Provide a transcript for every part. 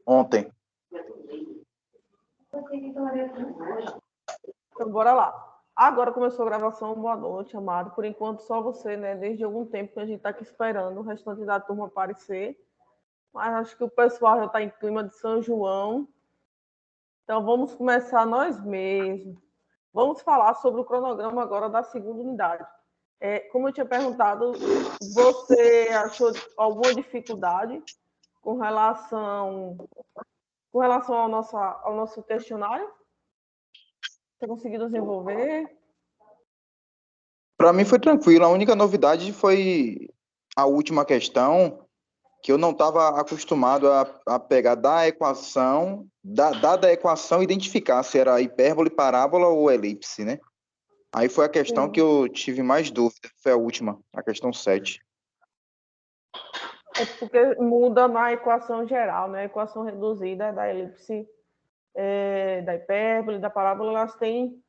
Ontem. Então, bora lá. Agora começou a gravação. Boa noite, amado. Por enquanto, só você, né? Desde algum tempo que a gente está aqui esperando o restante da turma aparecer. Mas acho que o pessoal já está em clima de São João. Então, vamos começar nós mesmos. Vamos falar sobre o cronograma agora da segunda unidade. Como eu tinha perguntado, você achou alguma dificuldade com relação ao nosso questionário? Você conseguiu desenvolver? Para mim foi tranquilo. A única novidade foi a última questão, que eu não estava acostumado a pegar da equação, da equação, identificar se era hipérbole, parábola ou elipse, né? Aí foi a questão Sim. que eu tive mais dúvida, foi a última, a questão 7. É porque muda na equação geral, né? A equação reduzida da elipse, da hipérbole, da parábola, elas têm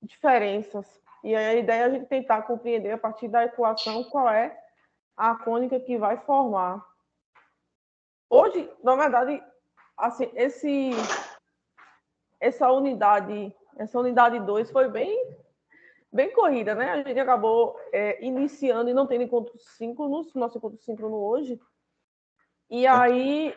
diferenças. E aí a ideia é a gente tentar compreender a partir da equação qual é a cônica que vai formar. Hoje, na verdade, assim, essa unidade 2 foi bem corrida, né? A gente acabou iniciando e não tendo encontro síncronos, nosso encontro síncrono hoje. E aí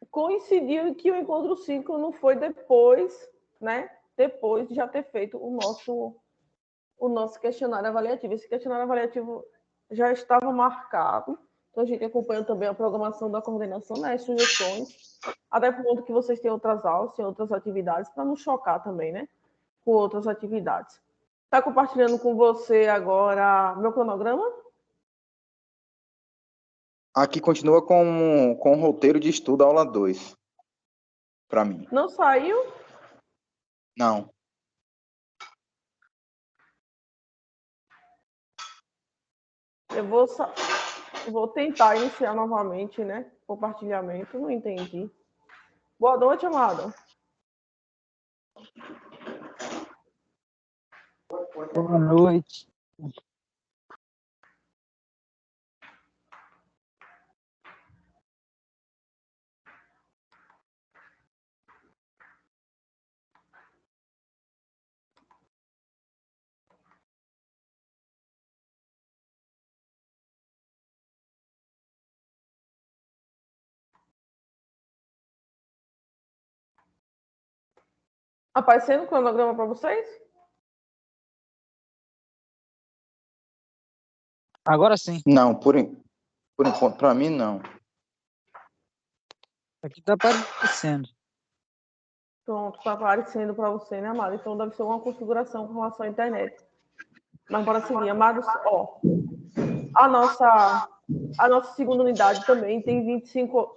coincidiu que o encontro síncrono foi depois, né? Depois de já ter feito o nosso questionário avaliativo. Esse questionário avaliativo já estava marcado, então a gente acompanha também a programação da coordenação, né? As sugestões, até por conta que vocês têm outras aulas, têm outras atividades, para não chocar também, né? Com outras atividades. Está compartilhando com você agora meu cronograma? Aqui continua com o roteiro de estudo, aula 2, para mim. Não saiu? Não. Eu vou tentar iniciar novamente, né? Compartilhamento, não entendi. Boa noite, amado. Boa noite. Aparecendo o cronograma para vocês? Agora sim. Não, por enquanto, para mim, não. Aqui está aparecendo. Pronto, está aparecendo para você, né, amado? Então deve ser uma configuração com relação à internet. Mas bora seguir, amados. Ó, a nossa segunda unidade também tem 25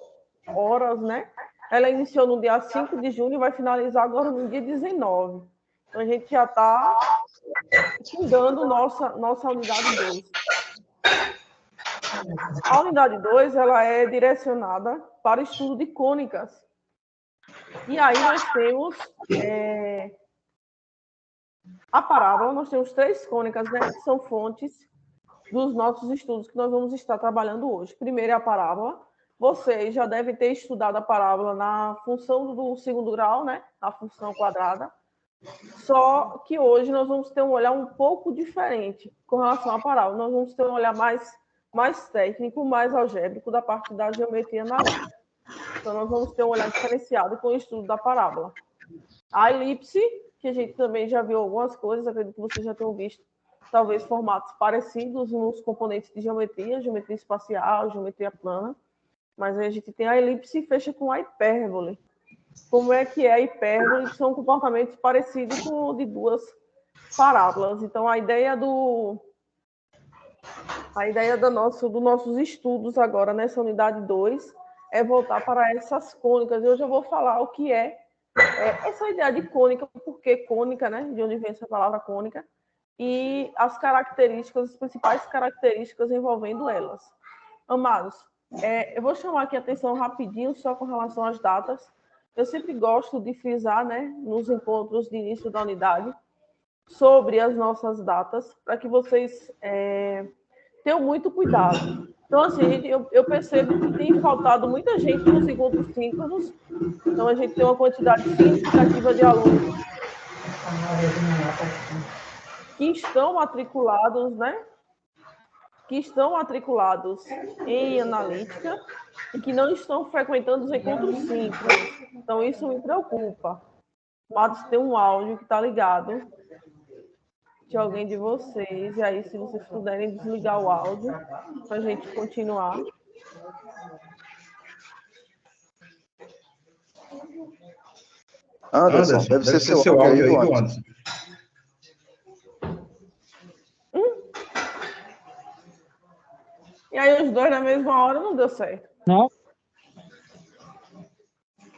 horas, né? Ela iniciou no dia 5 de junho e vai finalizar agora no dia 19. Então a gente já está fundando nossa unidade 2. A unidade 2 ela é direcionada para o estudo de cônicas. E aí nós temos a parábola, nós temos 3 cônicas, né, que são fontes dos nossos estudos que nós vamos estar trabalhando hoje. Primeiro é a parábola. Vocês já devem ter estudado a parábola na função do segundo grau, né, a função quadrada. Só que hoje nós vamos ter um olhar um pouco diferente com relação à parábola. Nós vamos ter um olhar mais técnico, mais algébrico da parte da geometria analítica. Então, nós vamos ter um olhar diferenciado com o estudo da parábola. A elipse, que a gente também já viu algumas coisas, acredito que vocês já tenham visto, talvez formatos parecidos nos componentes de geometria espacial, geometria plana, mas aí a gente tem a elipse e fecha com a hipérbole. Como é que é a hipérbole? São comportamentos parecidos com o de duas parábolas. Então, a ideia dos nossos estudos agora nessa unidade 2 é voltar para essas cônicas. Eu já vou falar o que é essa ideia de cônica, por que cônica, né? De onde vem essa palavra cônica, e as principais características envolvendo elas. Amados, eu vou chamar aqui a atenção rapidinho, só com relação às datas. Eu sempre gosto de frisar, né, nos encontros de início da unidade, sobre as nossas datas, para que vocês tenham muito cuidado. Então, assim, eu percebo que tem faltado muita gente nos encontros síncronos. Então, a gente tem uma quantidade significativa de alunos que estão matriculados, né? Que estão matriculados em analítica e que não estão frequentando os encontros síncronos. Então, isso me preocupa. Mas tem um áudio que está ligado de alguém de vocês. E aí, se vocês puderem desligar o áudio para a gente continuar. Anderson, deve ser seu áudio aí, do Anderson. E aí, os dois na mesma hora não deu certo. Não.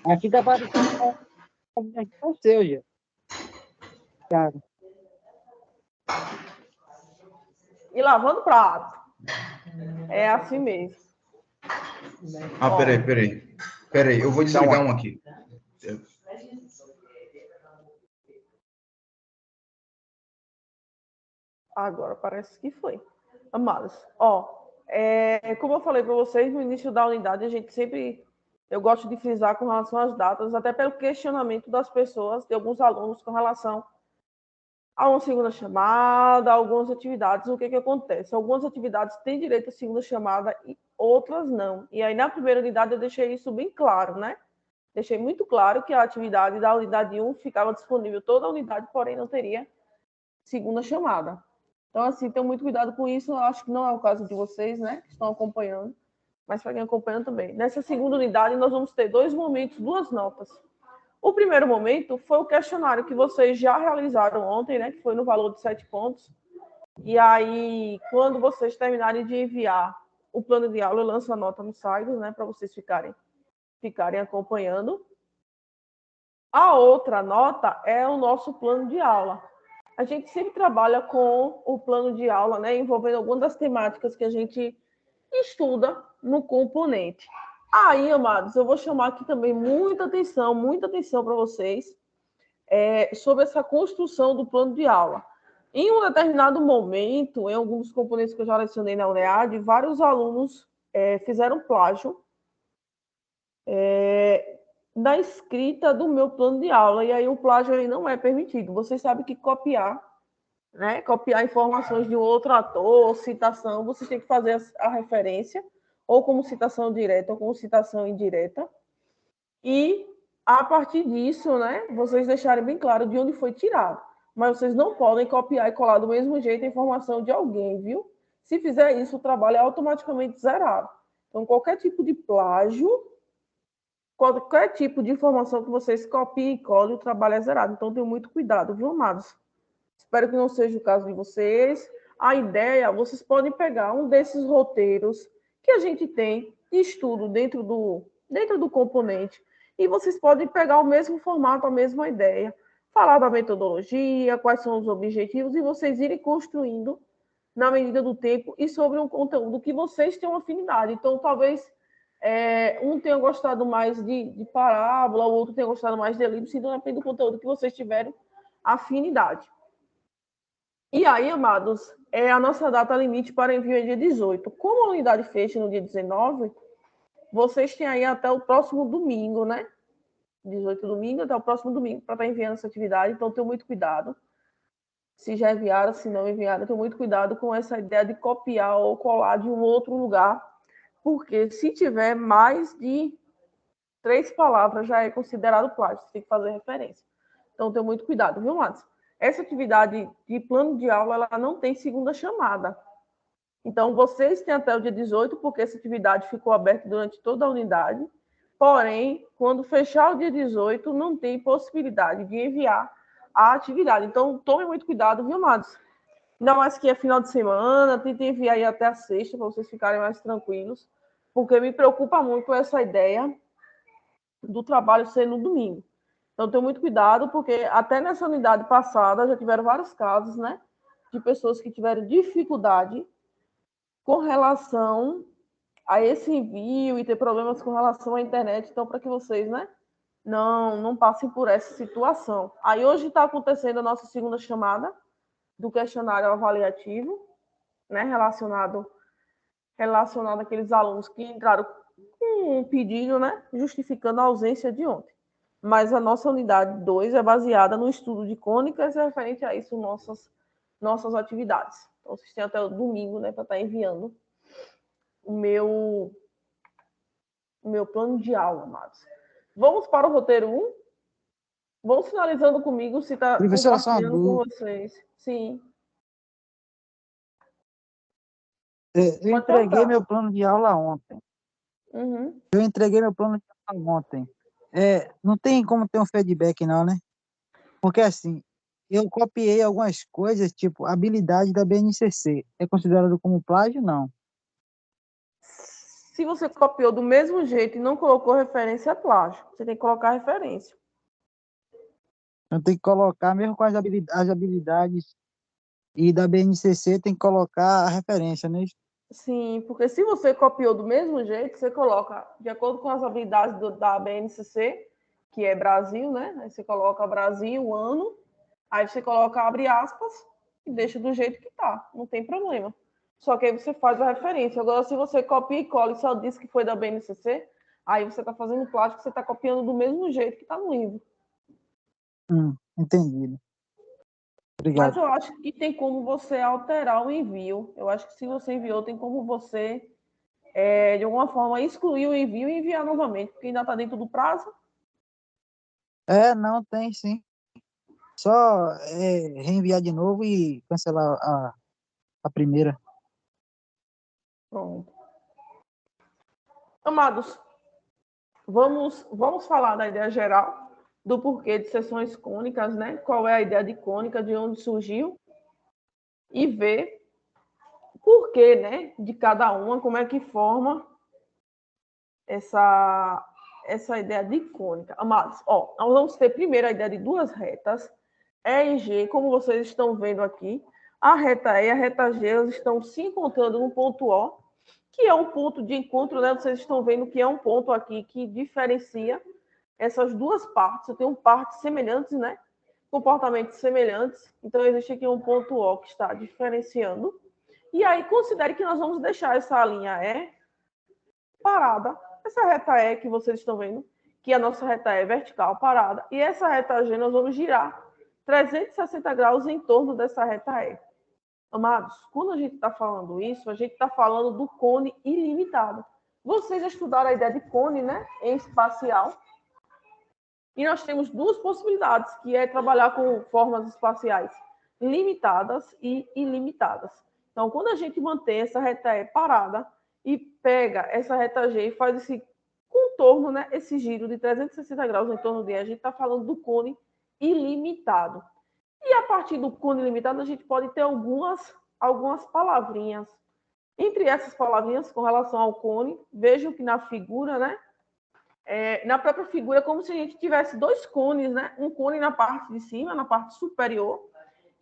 Aqui tá parecendo aqui é o seu, já. Cara. E lavando prato. É assim mesmo. Ah, peraí, eu vou desligar um aqui. Agora parece que foi. Amados, como eu falei para vocês no início da unidade, a gente sempre, eu gosto de frisar com relação às datas, até pelo questionamento das pessoas, de alguns alunos com relação a uma segunda chamada, algumas atividades. O que acontece? Algumas atividades têm direito à segunda chamada e outras não. E aí, na primeira unidade, eu deixei isso bem claro, né? Deixei muito claro que a atividade da unidade 1 ficava disponível toda a unidade, porém não teria segunda chamada. Então, assim, tenham muito cuidado com isso. Eu acho que não é o caso de vocês, né, que estão acompanhando, mas para quem acompanha também. Nessa segunda unidade, nós vamos ter 2 momentos, 2 notas. O primeiro momento foi o questionário que vocês já realizaram ontem, né, que foi no valor de 7 pontos. E aí, quando vocês terminarem de enviar o plano de aula, eu lanço a nota no site, né, para vocês ficarem acompanhando. A outra nota é o nosso plano de aula. A gente sempre trabalha com o plano de aula, né, envolvendo algumas das temáticas que a gente estuda no componente. Aí, amados, eu vou chamar aqui também muita atenção para vocês sobre essa construção do plano de aula. Em um determinado momento, em alguns componentes que eu já lecionei na UNEAD, vários alunos fizeram plágio da escrita do meu plano de aula, e aí o plágio aí não é permitido. Vocês sabem que copiar, né, copiar informações de um outro ator, citação, vocês têm que fazer a referência, ou como citação direta, ou como citação indireta, e a partir disso, né, vocês deixarem bem claro de onde foi tirado. Mas vocês não podem copiar e colar do mesmo jeito a informação de alguém, viu? Se fizer isso, o trabalho é automaticamente zerado. Então, qualquer tipo de plágio, qualquer tipo de informação que vocês copiem e colhem, o trabalho é zerado. Então, tenham muito cuidado, viu, amados? Espero que não seja o caso de vocês. A ideia, vocês podem pegar um desses roteiros que a gente tem de estudo dentro do componente, e vocês podem pegar o mesmo formato, a mesma ideia, falar da metodologia, quais são os objetivos, e vocês irem construindo na medida do tempo e sobre um conteúdo que vocês tenham afinidade. Então, talvez um tenha gostado mais de parábola, o outro tenha gostado mais de elipse, então depende do conteúdo que vocês tiverem afinidade. E aí, amados, a nossa data limite para envio é dia 18. Como a unidade fecha no dia 19, vocês têm aí até o próximo domingo, né? 18 domingo, até o próximo domingo para estar enviando essa atividade. Então, tenham muito cuidado. Se já enviaram, se não enviaram, tenham muito cuidado com essa ideia de copiar ou colar de um outro lugar, porque se tiver mais de 3 palavras, já é considerado plágio. Você tem que fazer referência. Então, tenham muito cuidado, viu, Matos? Essa atividade de plano de aula, ela não tem segunda chamada. Então, vocês têm até o dia 18, porque essa atividade ficou aberta durante toda a unidade. Porém, quando fechar o dia 18, não tem possibilidade de enviar a atividade. Então, tome muito cuidado, viu, amados? Ainda mais que é final de semana, tentem enviar aí até a sexta, para vocês ficarem mais tranquilos, porque me preocupa muito essa ideia do trabalho ser no domingo. Então, tenho muito cuidado, porque até nessa unidade passada já tiveram vários casos, né, de pessoas que tiveram dificuldade com relação a esse envio e ter problemas com relação à internet. Então, para que vocês, né, não passem por essa situação. Aí, hoje está acontecendo a nossa segunda chamada do questionário avaliativo, né, relacionado relacionado àqueles alunos que entraram com um pedido, né, justificando a ausência de ontem. Mas a nossa unidade 2 é baseada no estudo de cônicas e referente a isso nossas atividades. Então, vocês têm até o domingo, né, para estar enviando o meu plano de aula, amados. Vamos para o roteiro 1? Vamos finalizando comigo se está Professora, só uma compartilhando com dúvida. vocês. Sim. Eu Pode entreguei perguntar. meu plano de aula ontem. Uhum. Eu entreguei meu plano de aula ontem. Não tem como ter um feedback, não, né? Porque, assim, eu copiei algumas coisas, tipo, habilidade da BNCC. É considerado como plágio? Não. Se você copiou do mesmo jeito e não colocou referência, é plágio. Você tem que colocar referência. Eu tenho que colocar, mesmo com as habilidades e da BNCC, tem que colocar a referência, né? Sim, porque se você copiou do mesmo jeito, você coloca de acordo com as habilidades da BNCC, que é Brasil, né? Aí você coloca Brasil, ano, aí você coloca, abre aspas, e deixa do jeito que tá, não tem problema. Só que aí você faz a referência. Agora, se você copia e cola e só diz que foi da BNCC, aí você está fazendo plástico, você está copiando do mesmo jeito que está no livro. Entendido. Mas Obrigado. eu acho que tem como você alterar o envio. Eu acho que se você enviou, tem como você, de alguma forma, excluir o envio e enviar novamente, porque ainda está dentro do prazo. Não, tem sim. Só reenviar de novo e cancelar a primeira. Pronto. Amados, vamos falar da ideia geral, do porquê de seções cônicas, né? Qual é a ideia de cônica, de onde surgiu, e ver o porquê, né, de cada uma, como é que forma essa ideia de cônica. Amados, nós vamos ter primeiro a ideia de duas retas, E e G, como vocês estão vendo aqui. A reta E e a reta G, elas estão se encontrando no ponto O, que é um ponto de encontro, né? Vocês estão vendo que é um ponto aqui que diferencia essas duas partes. Eu tenho partes semelhantes, né? Comportamentos semelhantes. Então, existe aqui um ponto O que está diferenciando. E aí, considere que nós vamos deixar essa linha E parada. Essa reta E que vocês estão vendo, que a nossa reta E é vertical, parada. E essa reta G nós vamos girar 360 graus em torno dessa reta E. Amados, quando a gente está falando isso, a gente está falando do cone ilimitado. Vocês já estudaram a ideia de cone, né? Em espacial. E nós temos duas possibilidades, que é trabalhar com formas espaciais limitadas e ilimitadas. Então, quando a gente mantém essa reta E parada e pega essa reta G e faz esse contorno, né, esse giro de 360 graus em torno dele, a gente está falando do cone ilimitado. E a partir do cone ilimitado, a gente pode ter algumas palavrinhas. Entre essas palavrinhas, com relação ao cone, vejam que na figura, né, na própria figura, é como se a gente tivesse dois cones, né? Um cone na parte de cima, na parte superior,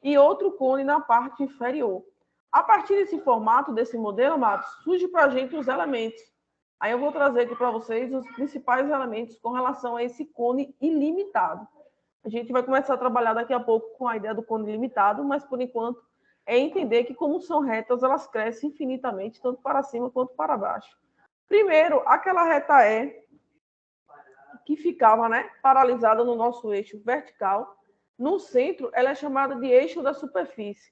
e outro cone na parte inferior. A partir desse formato, desse modelo, amados, surge para a gente os elementos. Aí eu vou trazer aqui para vocês os principais elementos com relação a esse cone ilimitado. A gente vai começar a trabalhar daqui a pouco com a ideia do cone ilimitado, mas por enquanto é entender que, como são retas, elas crescem infinitamente, tanto para cima quanto para baixo. Primeiro, aquela reta E, que ficava, né, paralisada no nosso eixo vertical. No centro, ela é chamada de eixo da superfície.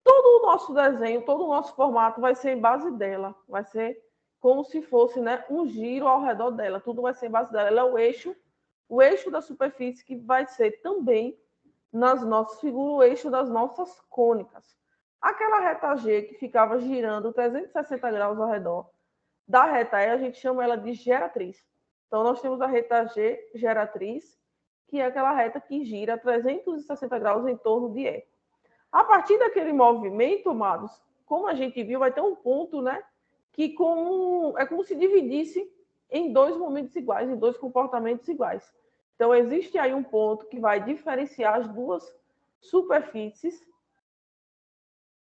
Todo o nosso desenho, todo o nosso formato vai ser em base dela. Vai ser como se fosse, né, um giro ao redor dela. Tudo vai ser em base dela. Ela é o eixo da superfície, que vai ser também, nas nossas figuras, o eixo das nossas cônicas. Aquela reta G que ficava girando 360 graus ao redor da reta E, a gente chama ela de geratriz. Então, nós temos a reta G geratriz, que é aquela reta que gira 360 graus em torno de E. A partir daquele movimento, amados, como a gente viu, vai ter um ponto, né, que é como se dividisse em dois momentos iguais, em dois comportamentos iguais. Então, existe aí um ponto que vai diferenciar as duas superfícies,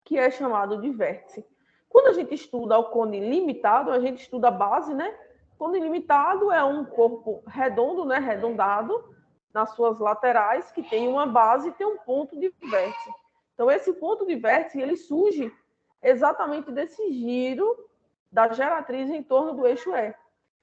que é chamado de vértice. Quando a gente estuda o cone limitado, a gente estuda a base, né? Cone limitado é um corpo redondo, né? Arredondado nas suas laterais, que tem uma base e tem um ponto de vértice. Então, esse ponto de vértice, ele surge exatamente desse giro da geratriz em torno do eixo E.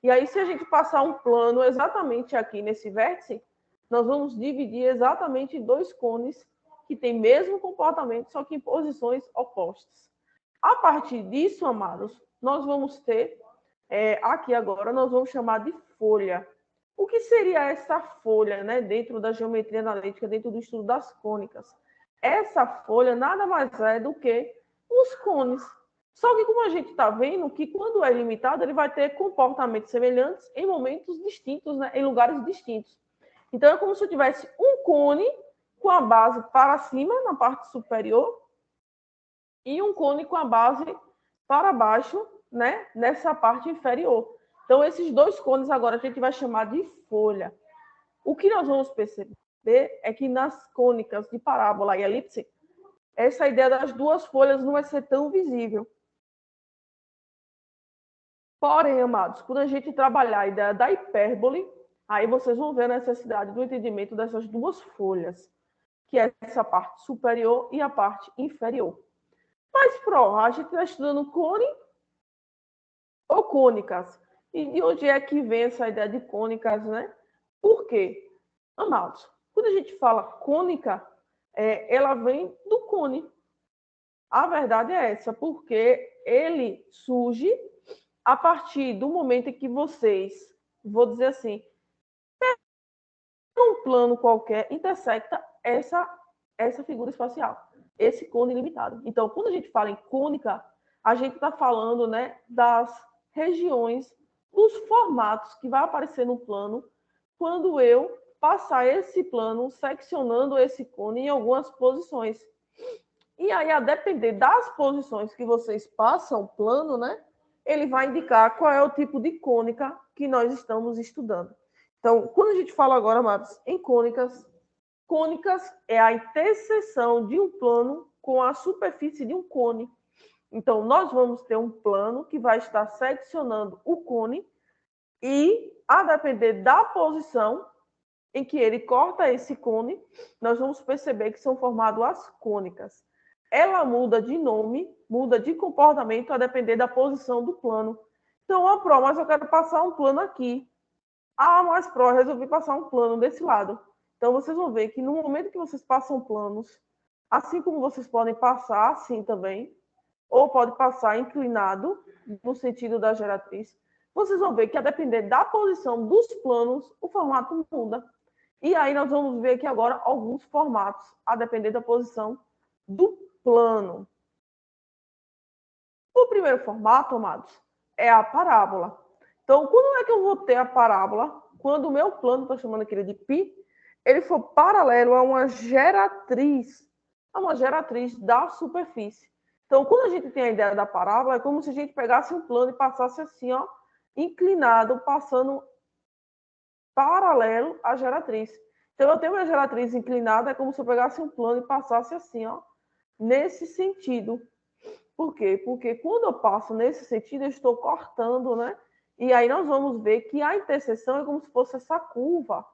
E aí, se a gente passar um plano exatamente aqui nesse vértice, nós vamos dividir exatamente em dois cones que têm mesmo comportamento, só que em posições opostas. A partir disso, amados, nós vamos ter, aqui agora, nós vamos chamar de folha. O que seria essa folha, né, dentro da geometria analítica, dentro do estudo das cônicas? Essa folha nada mais é do que os cones. Só que como a gente está vendo que quando é limitado, ele vai ter comportamentos semelhantes em momentos distintos, né, em lugares distintos. Então, é como se eu tivesse um cone com a base para cima, na parte superior, e um cone com a base para baixo, né, nessa parte inferior. Então, esses dois cones agora a gente vai chamar de folha. O que nós vamos perceber é que nas cônicas de parábola e elipse, essa ideia das duas folhas não vai ser tão visível. Porém, amados, quando a gente trabalhar a ideia da hipérbole, aí vocês vão ver a necessidade do entendimento dessas duas folhas, que é essa parte superior e a parte inferior. Mas, a gente está estudando cone ou cônicas. E de onde é que vem essa ideia de cônicas, né? Por quê? Amados, quando a gente fala cônica, ela vem do cone. A verdade é essa, porque ele surge a partir do momento em que vocês, vou dizer assim, um plano qualquer intersecta essa figura espacial, esse cone limitado. Então, quando a gente fala em cônica, a gente está falando, né, das regiões, dos formatos que vai aparecer no plano quando eu passar esse plano seccionando esse cone em algumas posições. E aí, a depender das posições que vocês passam o plano, né, ele vai indicar qual é o tipo de cônica que nós estamos estudando. Então, quando a gente fala agora, amados, em cônicas, cônicas é a interseção de um plano com a superfície de um cone. Então, nós vamos ter um plano que vai estar seccionando o cone e, a depender da posição em que ele corta esse cone, nós vamos perceber que são formadas as cônicas. Ela muda de nome, muda de comportamento a depender da posição do plano. Então, mas eu quero passar um plano aqui. Mas eu resolvi passar um plano desse lado. Então, vocês vão ver que no momento que vocês passam planos, assim como vocês podem passar assim também, ou pode passar inclinado, no sentido da geratriz, vocês vão ver que, a depender da posição dos planos, o formato muda. E aí nós vamos ver aqui agora alguns formatos, a depender da posição do plano. O primeiro formato, amados, é a parábola. Então, quando é que eu vou ter a parábola? Quando o meu plano, estou chamando aquele de π, ele for paralelo a uma geratriz da superfície. Então, quando a gente tem a ideia da parábola, é como se a gente pegasse um plano e passasse assim, ó, inclinado, passando paralelo à geratriz. Então, eu tenho uma geratriz inclinada, é como se eu pegasse um plano e passasse assim, ó, nesse sentido. Por quê? Porque quando eu passo nesse sentido, eu estou cortando, né? E aí nós vamos ver que a interseção é como se fosse essa curva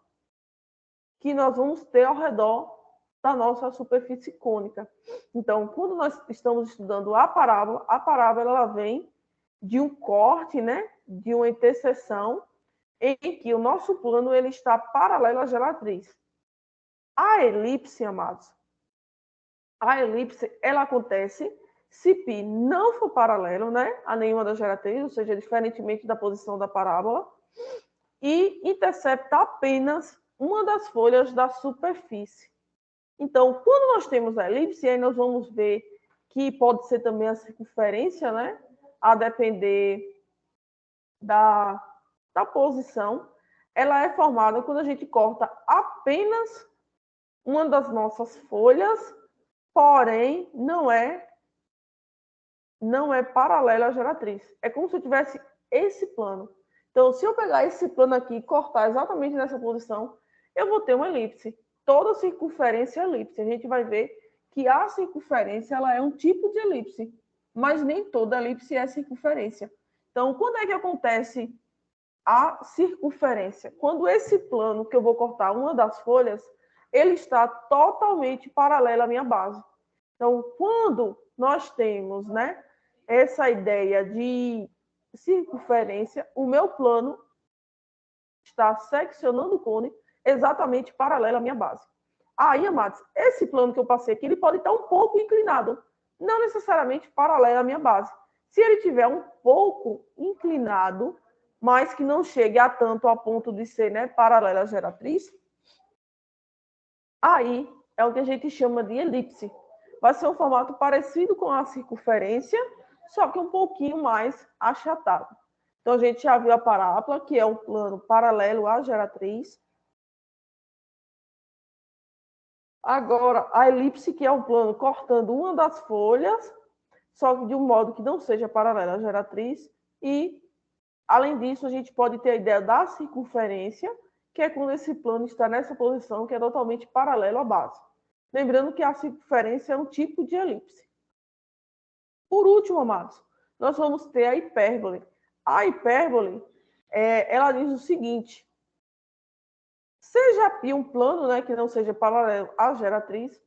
que nós vamos ter ao redor da nossa superfície cônica. Então, quando nós estamos estudando a parábola ela vem de um corte, né? De uma interseção em que o nosso plano ele está paralelo à geratriz. A elipse, amados, a elipse ela acontece se π não for paralelo, né, a nenhuma das geratrizes, ou seja, diferentemente da posição da parábola, e intercepta apenas uma das folhas da superfície. Então, quando nós temos a elipse, aí nós vamos ver que pode ser também a circunferência, né, a depender da posição, ela é formada quando a gente corta apenas uma das nossas folhas, porém não é paralela à geratriz. É como se eu tivesse esse plano. Então, se eu pegar esse plano aqui e cortar exatamente nessa posição, eu vou ter uma elipse. Toda circunferência é elipse. A gente vai ver que a circunferência ela é um tipo de elipse, mas nem toda elipse é circunferência. Então, quando é que acontece a circunferência? Quando esse plano que eu vou cortar uma das folhas, ele está totalmente paralelo à minha base. Então, quando nós temos, né, essa ideia de circunferência, o meu plano está seccionando o cone exatamente paralelo à minha base. Aí, amados, esse plano que eu passei aqui, ele pode estar um pouco inclinado, não necessariamente paralelo à minha base. Se ele tiver um pouco inclinado, mas que não chegue a tanto a ponto de ser, né, paralelo à geratriz, aí é o que a gente chama de elipse. Vai ser um formato parecido com a circunferência, só que um pouquinho mais achatado. Então, a gente já viu a parábola, que é um plano paralelo à geratriz. Agora, a elipse, que é um plano cortando uma das folhas, só que de um modo que não seja paralelo à geratriz. E, além disso, a gente pode ter a ideia da circunferência, que é quando esse plano está nessa posição, que é totalmente paralelo à base. Lembrando que a circunferência é um tipo de elipse. Por último, amados, nós vamos ter a hipérbole. A hipérbole, ela diz o seguinte: seja π um plano, né, que não seja paralelo à geratriz,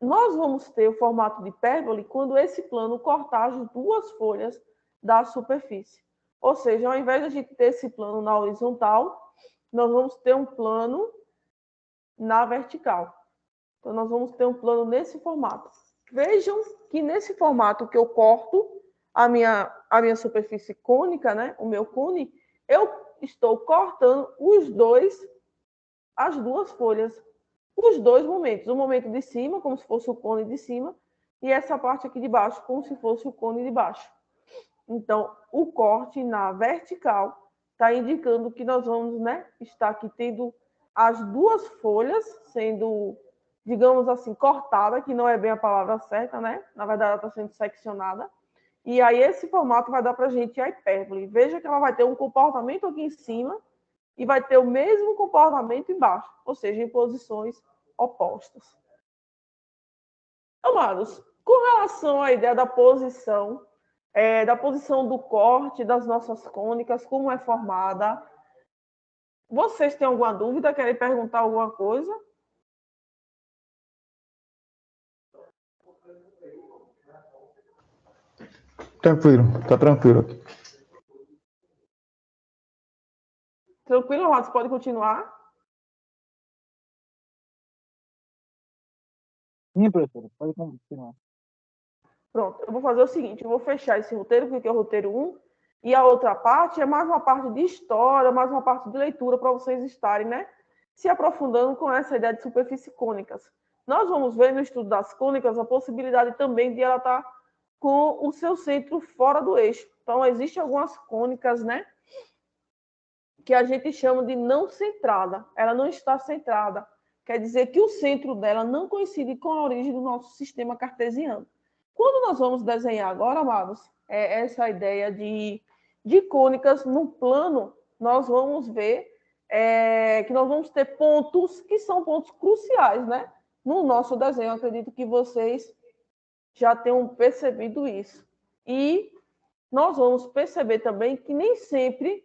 nós vamos ter o formato de hipérbole quando esse plano cortar as duas folhas da superfície. Ou seja, ao invés de a gente ter esse plano na horizontal, nós vamos ter um plano na vertical. Então, nós vamos ter um plano nesse formato. Vejam que nesse formato que eu corto a minha superfície cônica, né, o meu cone, eu estou cortando as duas folhas, os dois momentos. O momento de cima, como se fosse o cone de cima, e essa parte aqui de baixo, como se fosse o cone de baixo. Então, o corte na vertical está indicando que nós vamos, né, estar aqui tendo as duas folhas sendo, digamos assim, cortada, que não é bem a palavra certa, né? Na verdade, ela está sendo seccionada. E aí, esse formato vai dar para a gente a hipérbole. Veja que ela vai ter um comportamento aqui em cima e vai ter o mesmo comportamento embaixo, ou seja, em posições opostas. Amados, com relação à ideia da posição do corte das nossas cônicas, como é formada, vocês têm alguma dúvida? Querem perguntar alguma coisa? Tranquilo, tá tranquilo aqui. Tranquilo, Amados? Pode continuar? Sim, professor, pode continuar. Pronto, eu vou fazer o seguinte, eu vou fechar esse roteiro, que é o roteiro 1, e a outra parte é mais uma parte de história, mais uma parte de leitura, para vocês estarem, né, se aprofundando com essa ideia de superfície cônicas. Nós vamos ver no estudo das cônicas a possibilidade também de ela estar com o seu centro fora do eixo. Então, existem algumas cônicas, né, que a gente chama de não centrada. Ela não está centrada. Quer dizer que o centro dela não coincide com a origem do nosso sistema cartesiano. Quando nós vamos desenhar agora, amados, essa ideia de cônicas no plano, nós vamos ver que nós vamos ter pontos que são pontos cruciais, né? No nosso desenho, eu acredito que vocês já tenham percebido isso. E nós vamos perceber também que nem sempre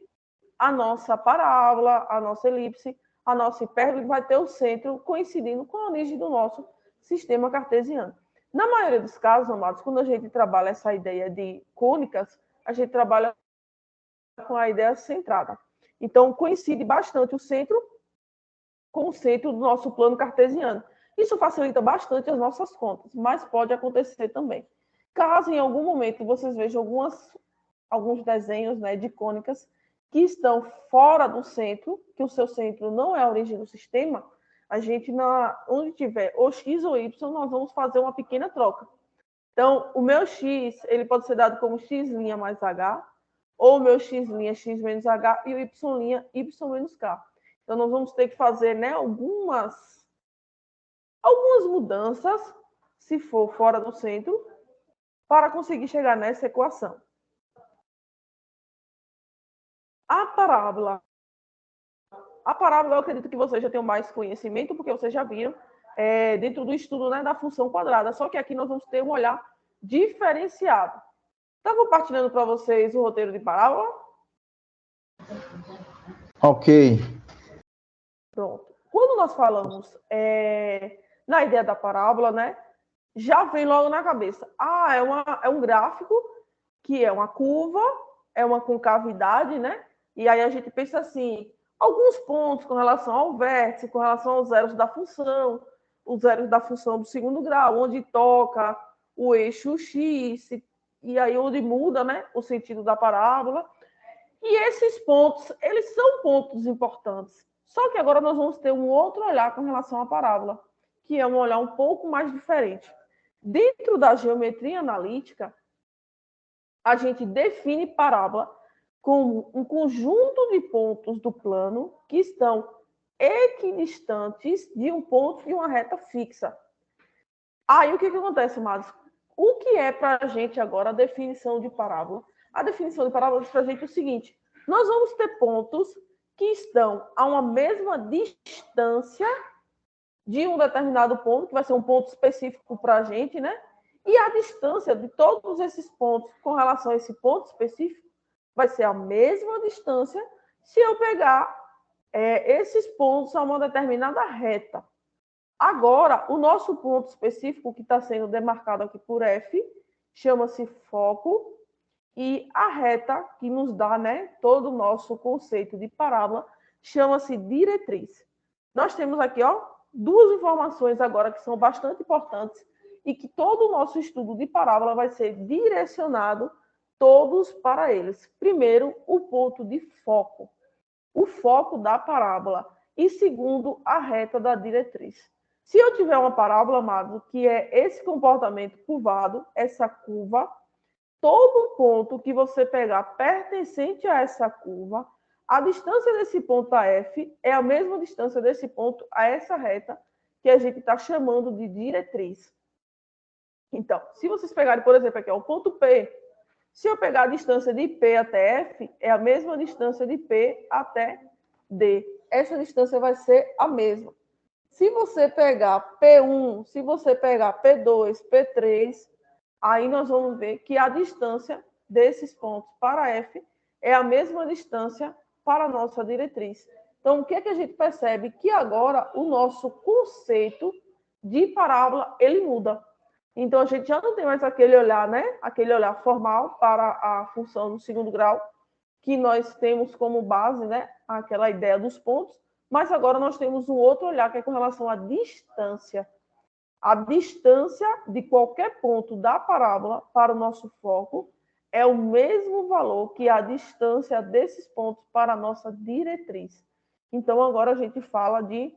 a nossa parábola, a nossa elipse, a nossa hipérbole vai ter o centro coincidindo com a origem do nosso sistema cartesiano. Na maioria dos casos, amados, quando a gente trabalha essa ideia de cônicas, a gente trabalha com a ideia centrada. Então, coincide bastante o centro com o centro do nosso plano cartesiano. Isso facilita bastante as nossas contas, mas pode acontecer também. Caso em algum momento vocês vejam alguns desenhos, né, de cônicas que estão fora do centro, que o seu centro não é a origem do sistema, a gente, onde tiver ou x ou y, nós vamos fazer uma pequena troca. Então, o meu x, ele pode ser dado como x' mais h, ou o meu x' x menos h, e o y' y menos k. Então, nós vamos ter que fazer, né, algumas mudanças, se for fora do centro, para conseguir chegar nessa equação. A parábola, eu acredito que vocês já tenham mais conhecimento, porque vocês já viram dentro do estudo, né, da função quadrada. Só que aqui nós vamos ter um olhar diferenciado. Está compartilhando para vocês o roteiro de parábola? Ok. Pronto. Quando nós falamos na ideia da parábola, né, já vem logo na cabeça. É um gráfico que é uma curva, é uma concavidade, né? E aí a gente pensa assim, alguns pontos com relação ao vértice, com relação aos zeros da função, os zeros da função do segundo grau, onde toca o eixo X, e aí onde muda, né, o sentido da parábola. E esses pontos, eles são pontos importantes. Só que agora nós vamos ter um outro olhar com relação à parábola, que é um olhar um pouco mais diferente. Dentro da geometria analítica, a gente define parábola como um conjunto de pontos do plano que estão equidistantes de um ponto de uma reta fixa. Aí o que acontece, Mados? O que é para a gente agora a definição de parábola? A definição de parábola diz para a gente o seguinte: nós vamos ter pontos que estão a uma mesma distância de um determinado ponto, que vai ser um ponto específico para a gente, né? E a distância de todos esses pontos com relação a esse ponto específico vai ser a mesma distância se eu pegar esses pontos a uma determinada reta. Agora, o nosso ponto específico, que está sendo demarcado aqui por F, chama-se foco, e a reta que nos dá, né, todo o nosso conceito de parábola chama-se diretriz. Nós temos aqui, ó, duas informações agora que são bastante importantes e que todo o nosso estudo de parábola vai ser direcionado todos para eles. Primeiro, o ponto de foco, o foco da parábola, e segundo, a reta da diretriz. Se eu tiver uma parábola, amado, que é esse comportamento curvado, essa curva, todo ponto que você pegar pertencente a essa curva, a distância desse ponto a F é a mesma distância desse ponto a essa reta que a gente está chamando de diretriz. Então, se vocês pegarem, por exemplo, aqui, ó, o ponto P, se eu pegar a distância de P até F, é a mesma distância de P até D. Essa distância vai ser a mesma. Se você pegar P1, se você pegar P2, P3, aí nós vamos ver que a distância desses pontos para F é a mesma distância para a nossa diretriz. Então, o que é que a gente percebe? Que agora o nosso conceito de parábola, ele muda. Então, a gente já não tem mais aquele olhar, né? Aquele olhar formal para a função do segundo grau, que nós temos como base, né? Aquela ideia dos pontos, mas agora nós temos um outro olhar, que é com relação à distância. A distância de qualquer ponto da parábola para o nosso foco é o mesmo valor que a distância desses pontos para a nossa diretriz. Então, agora a gente fala de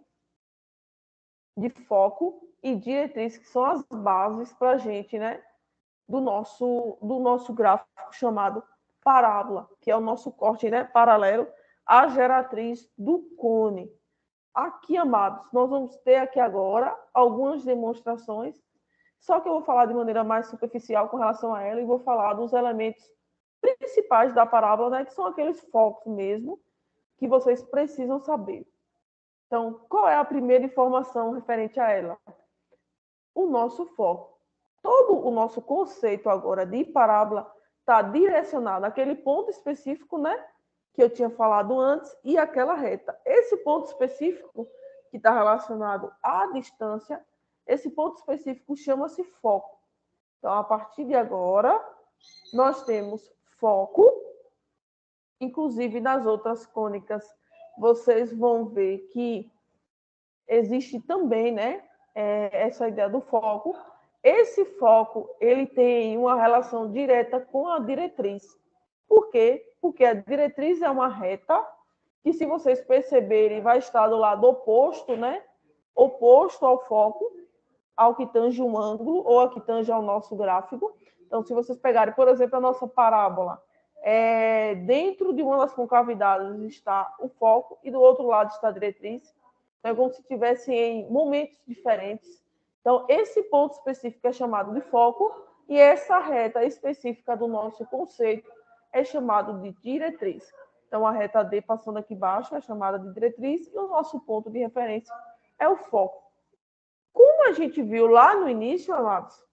foco e diretriz, que são as bases para a gente, né, do nosso gráfico chamado parábola, que é o nosso corte, né, paralelo à geratriz do cone. Aqui, amados, nós vamos ter aqui agora algumas demonstrações, só que eu vou falar de maneira mais superficial com relação a ela e vou falar dos elementos principais da parábola, né, que são aqueles focos mesmo, que vocês precisam saber. Então, qual é a primeira informação referente a ela? O nosso foco. Todo o nosso conceito agora de parábola está direcionado àquele ponto específico, né, que eu tinha falado antes, e aquela reta. Esse ponto específico, que está relacionado à distância, esse ponto específico chama-se foco. Então, a partir de agora, nós temos foco, inclusive nas outras cônicas, vocês vão ver que existe também, né, essa ideia do foco. Esse foco, ele tem uma relação direta com a diretriz. Por quê? Porque a diretriz é uma reta que, se vocês perceberem, vai estar do lado oposto, né? Oposto ao foco, ao que tange um ângulo ou ao que tange ao nosso gráfico. Então, se vocês pegarem, por exemplo, a nossa parábola, dentro de uma das concavidades está o foco e do outro lado está a diretriz. Então, é como se estivessem em momentos diferentes. Então, esse ponto específico é chamado de foco e essa reta específica do nosso conceito é chamado de diretriz. Então, a reta D passando aqui embaixo é chamada de diretriz e o nosso ponto de referência é o foco. Como a gente viu lá no início, amados,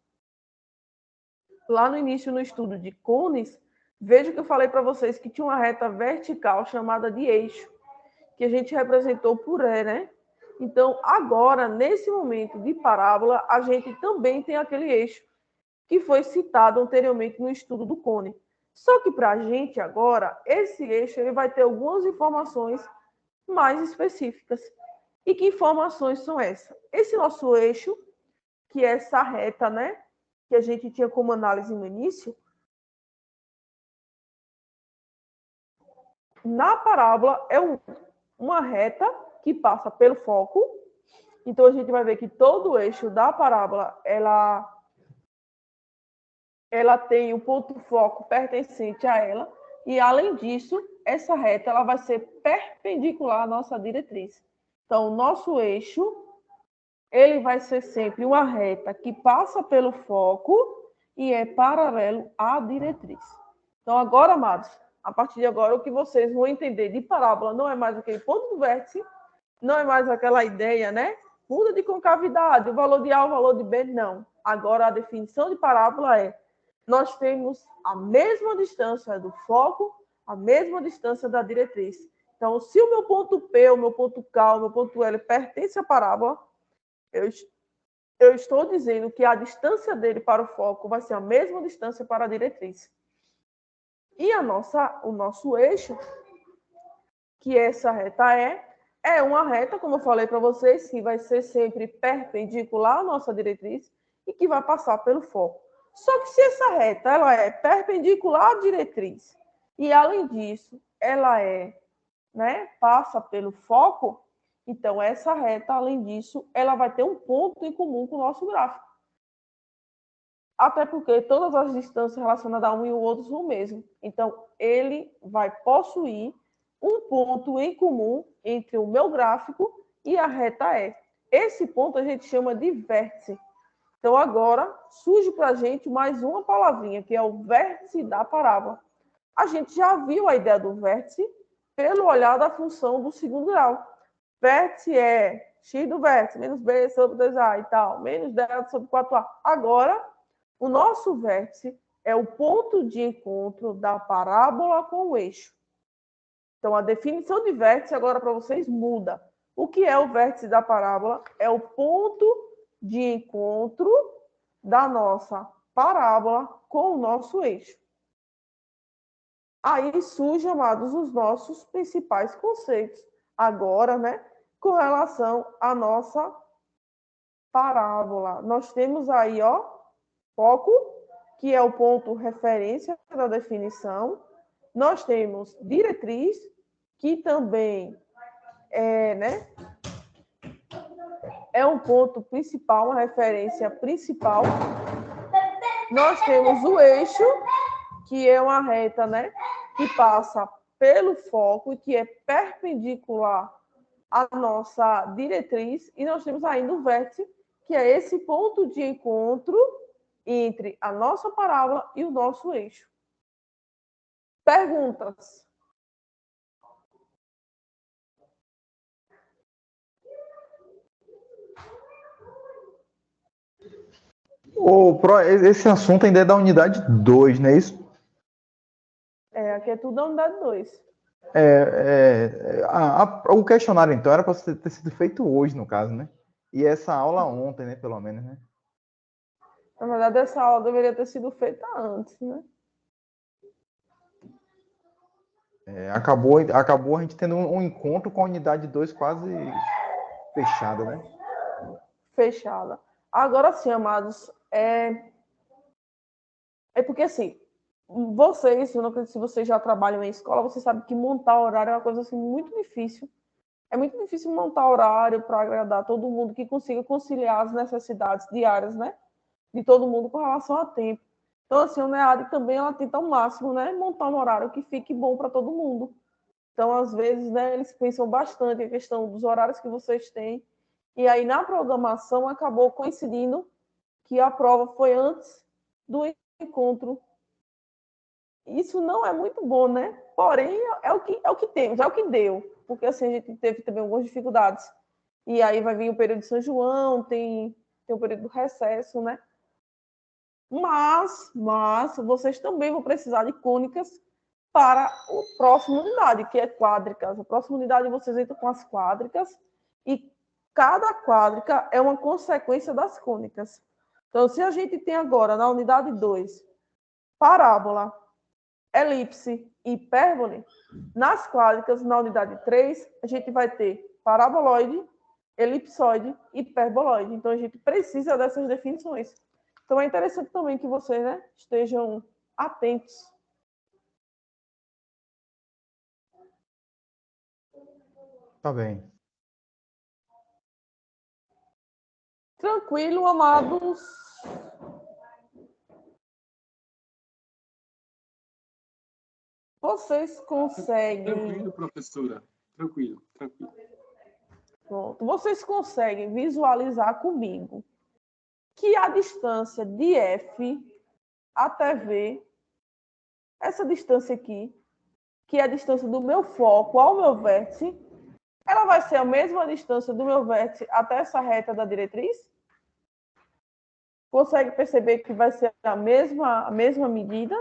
lá no início no estudo de cones, veja que eu falei para vocês que tinha uma reta vertical chamada de eixo, que a gente representou por E, né? Então, agora, nesse momento de parábola, a gente também tem aquele eixo que foi citado anteriormente no estudo do cone. Só que para a gente agora, esse eixo ele vai ter algumas informações mais específicas. E que informações são essas? Esse nosso eixo, que é essa reta, né? Que a gente tinha como análise no início, na parábola é uma reta que passa pelo foco. Então, a gente vai ver que todo o eixo da parábola, ela tem o ponto foco pertencente a ela. E, além disso, essa reta ela vai ser perpendicular à nossa diretriz. Então, o nosso eixo ele vai ser sempre uma reta que passa pelo foco e é paralelo à diretriz. Então, agora, amados, a partir de agora, o que vocês vão entender de parábola não é mais aquele ponto do vértice, não é mais aquela ideia, né? Muda de concavidade, o valor de A, o valor de B, não. Agora, a definição de parábola é: nós temos a mesma distância do foco, a mesma distância da diretriz. Então, se o meu ponto P, o meu ponto K, o meu ponto L pertence à parábola, eu estou dizendo que a distância dele para o foco vai ser a mesma distância para a diretriz. E o nosso eixo, que essa reta é uma reta, como eu falei para vocês, que vai ser sempre perpendicular à nossa diretriz e que vai passar pelo foco. Só que se essa reta ela é perpendicular à diretriz e, além disso, ela passa pelo foco, então essa reta, além disso, ela vai ter um ponto em comum com o nosso gráfico. Até porque todas as distâncias relacionadas a um e o outro são o mesmo. Então, ele vai possuir um ponto em comum entre o meu gráfico e a reta E. Esse ponto a gente chama de vértice. Então, agora, surge para a gente mais uma palavrinha, que é o vértice da parábola. A gente já viu a ideia do vértice pelo olhar da função do segundo grau. Vértice é x do vértice, menos b sobre 2a e tal, menos delta sobre 4a. Agora, o nosso vértice é o ponto de encontro da parábola com o eixo. Então, a definição de vértice agora para vocês muda. O que é o vértice da parábola? É o ponto de encontro da nossa parábola com o nosso eixo. Aí surgem, amados, os nossos principais conceitos. Agora, com relação à nossa parábola. Nós temos aí, foco, que é o ponto referência da definição. Nós temos diretriz, que também é um ponto principal, uma referência principal. Nós temos o eixo, que é uma reta, que passa pelo foco e que é perpendicular à nossa diretriz. E nós temos ainda o vértice, que é esse ponto de encontro entre a nossa parábola e o nosso eixo. Perguntas? Esse assunto ainda é da unidade 2, não é isso? Aqui é tudo da unidade 2. O questionário, então, era para ter sido feito hoje, no caso, né? E essa aula ontem, né? Pelo menos, né? Na verdade, essa aula deveria ter sido feita antes, né? Acabou a gente tendo um encontro com a unidade 2 quase fechada, né? Fechada. Agora sim, amados, é porque assim, vocês, eu não acredito, se vocês já trabalham em escola, vocês sabem que montar horário é uma coisa assim muito difícil. É muito difícil montar horário para agradar todo mundo que consiga conciliar as necessidades diárias, de todo mundo com relação a tempo. Então, assim, a NEAD também ela tenta ao máximo, montar um horário que fique bom para todo mundo. Então, às vezes, eles pensam bastante a questão dos horários que vocês têm. E aí, na programação, acabou coincidindo que a prova foi antes do encontro. Isso não é muito bom, né? Porém, é o que temos, é o que deu. Porque assim, a gente teve também algumas dificuldades. E aí vai vir o período de São João, tem o período do recesso, né? Mas vocês também vão precisar de cônicas para a próxima unidade, que é quádricas. A próxima unidade vocês entram com as quádricas e cada quádrica é uma consequência das cônicas. Então, se a gente tem agora, na unidade 2, parábola, elipse e hipérbole, nas quádricas, na unidade 3, a gente vai ter paraboloide, elipsoide e hiperboloide. Então, a gente precisa dessas definições. Então, é interessante também que vocês, né, estejam atentos. Tá bem. Tranquilo, amados. Vocês conseguem... Tranquilo, professora. Tranquilo, tranquilo. Pronto. Vocês conseguem visualizar comigo que a distância de F até V, essa distância aqui, que é a distância do meu foco ao meu vértice, ela vai ser a mesma distância do meu vértice até essa reta da diretriz? Consegue perceber que vai ser a mesma medida?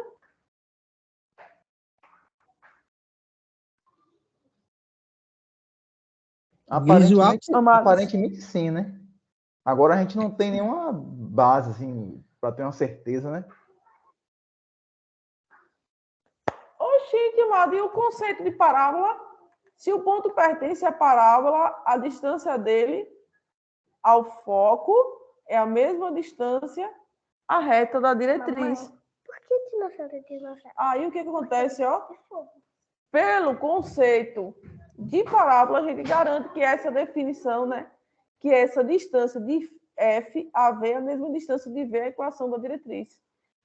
Aparentemente sim, né? Agora a gente não tem nenhuma base, assim, para ter uma certeza, né? Oxente, amado, e o conceito de parábola? Se o ponto pertence à parábola, a distância dele ao foco é a mesma distância à reta da diretriz. Mamãe, por que dinossauro é dinossauro? Aí o que acontece, ó? Pelo conceito de parábola, a gente garante que essa definição, né? Que essa distância de F a V é a mesma distância de V à equação da diretriz.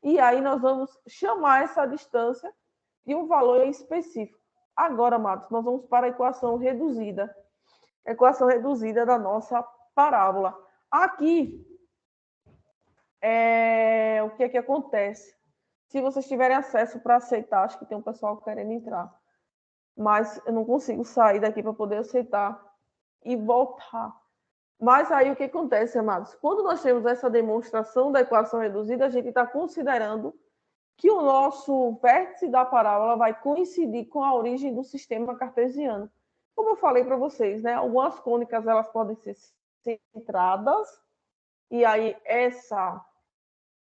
E aí nós vamos chamar essa distância de um valor específico. Agora, amados, nós vamos para a equação reduzida. Equação reduzida da nossa parábola. Aqui, o que é que acontece? Se vocês tiverem acesso para aceitar, acho que tem um pessoal querendo entrar, mas eu não consigo sair daqui para poder aceitar e voltar. Mas aí o que acontece, amados? Quando nós temos essa demonstração da equação reduzida, a gente está considerando que o nosso vértice da parábola vai coincidir com a origem do sistema cartesiano. Como eu falei para vocês, né? Algumas cônicas elas podem ser centradas, e aí essa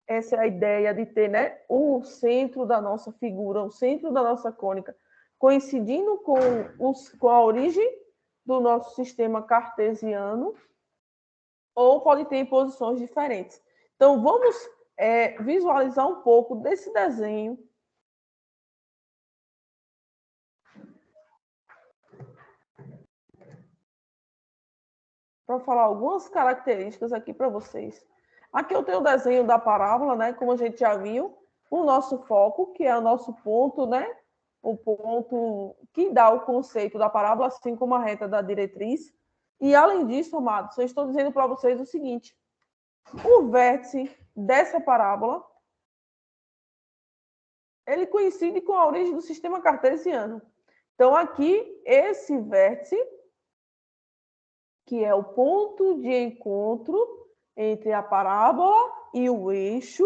é a ideia de ter, né, o centro da nossa figura, o centro da nossa cônica, coincidindo com a origem do nosso sistema cartesiano, ou pode ter em posições diferentes. Então, vamos visualizar um pouco desse desenho. Para falar algumas características aqui para vocês. Aqui eu tenho o desenho da parábola, né? Como a gente já viu, o nosso foco, que é o nosso ponto, né? O ponto que dá o conceito da parábola, assim como a reta da diretriz. E, além disso, amados, eu estou dizendo para vocês o seguinte. O vértice dessa parábola, ele coincide com a origem do sistema cartesiano. Então, aqui, esse vértice, que é o ponto de encontro entre a parábola e o eixo,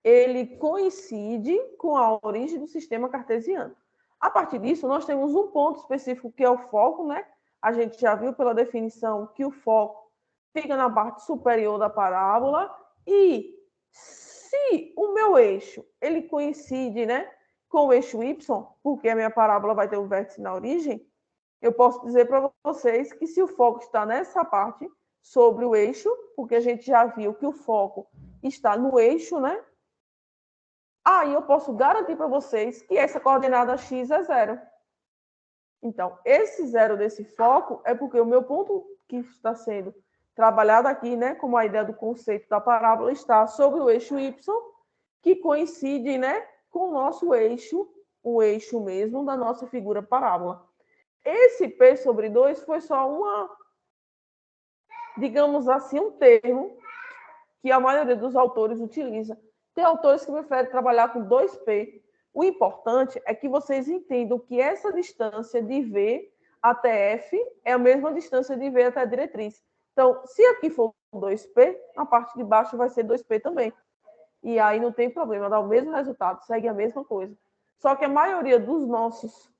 ele coincide com a origem do sistema cartesiano. A partir disso, nós temos um ponto específico que é o foco, né? A gente já viu pela definição que o foco fica na parte superior da parábola e se o meu eixo, ele coincide, né, com o eixo Y, porque a minha parábola vai ter o vértice na origem, eu posso dizer para vocês que se o foco está nessa parte, sobre o eixo, porque a gente já viu que o foco está no eixo, né? Aí eu posso garantir para vocês que essa coordenada x é 0. Então, esse 0 desse foco é porque o meu ponto que está sendo trabalhado aqui, né, como a ideia do conceito da parábola, está sobre o eixo y, que coincide, né, com o nosso eixo, o eixo mesmo da nossa figura parábola. Esse P sobre 2 foi só digamos assim, um termo que a maioria dos autores utiliza. Tem autores que preferem trabalhar com 2P. O importante é que vocês entendam que essa distância de V até F é a mesma distância de V até a diretriz. Então, se aqui for 2P, a parte de baixo vai ser 2P também. E aí não tem problema, dá o mesmo resultado, segue a mesma coisa. Só que a maioria dos nossos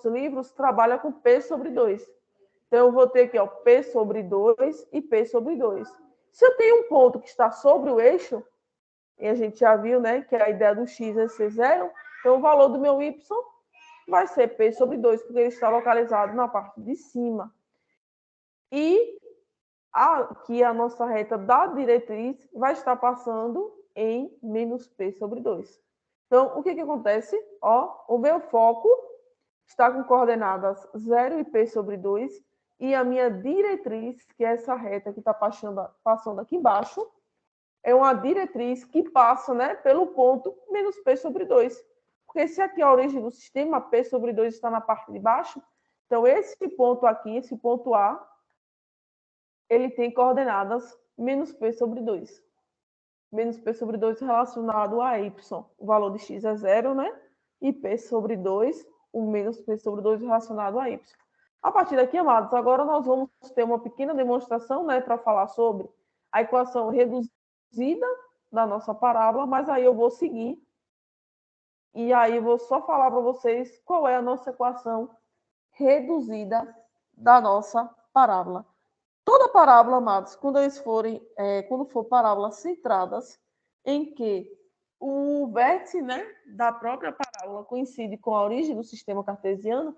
livros trabalha com P sobre 2. Então, eu vou ter aqui, ó, P sobre 2 e P sobre 2. Se eu tenho um ponto que está sobre o eixo, E a gente já viu, né, que a ideia do x é ser zero. Então, o valor do meu y vai ser P sobre 2, porque ele está localizado na parte de cima. E aqui a nossa reta da diretriz vai estar passando em menos P sobre 2. Então, o que acontece? Ó, o meu foco está com coordenadas 0 e P sobre 2, e a minha diretriz, que é essa reta que está passando aqui embaixo, é uma diretriz que passa, né, pelo ponto menos P sobre 2. Porque se aqui a origem do sistema, P sobre 2 está na parte de baixo, então esse ponto aqui, esse ponto A, ele tem coordenadas menos P sobre 2. Menos P sobre 2 relacionado a Y. O valor de X é 0, né? E P sobre 2, o menos P sobre 2 relacionado a Y. A partir daqui, amados, agora nós vamos ter uma pequena demonstração, né, para falar sobre a equação reduzida da nossa parábola, mas aí eu vou seguir e aí eu vou só falar para vocês qual é a nossa equação reduzida da nossa parábola. Toda parábola, amados, quando for parábolas centradas, em que o vértice, né, da própria parábola coincide com a origem do sistema cartesiano,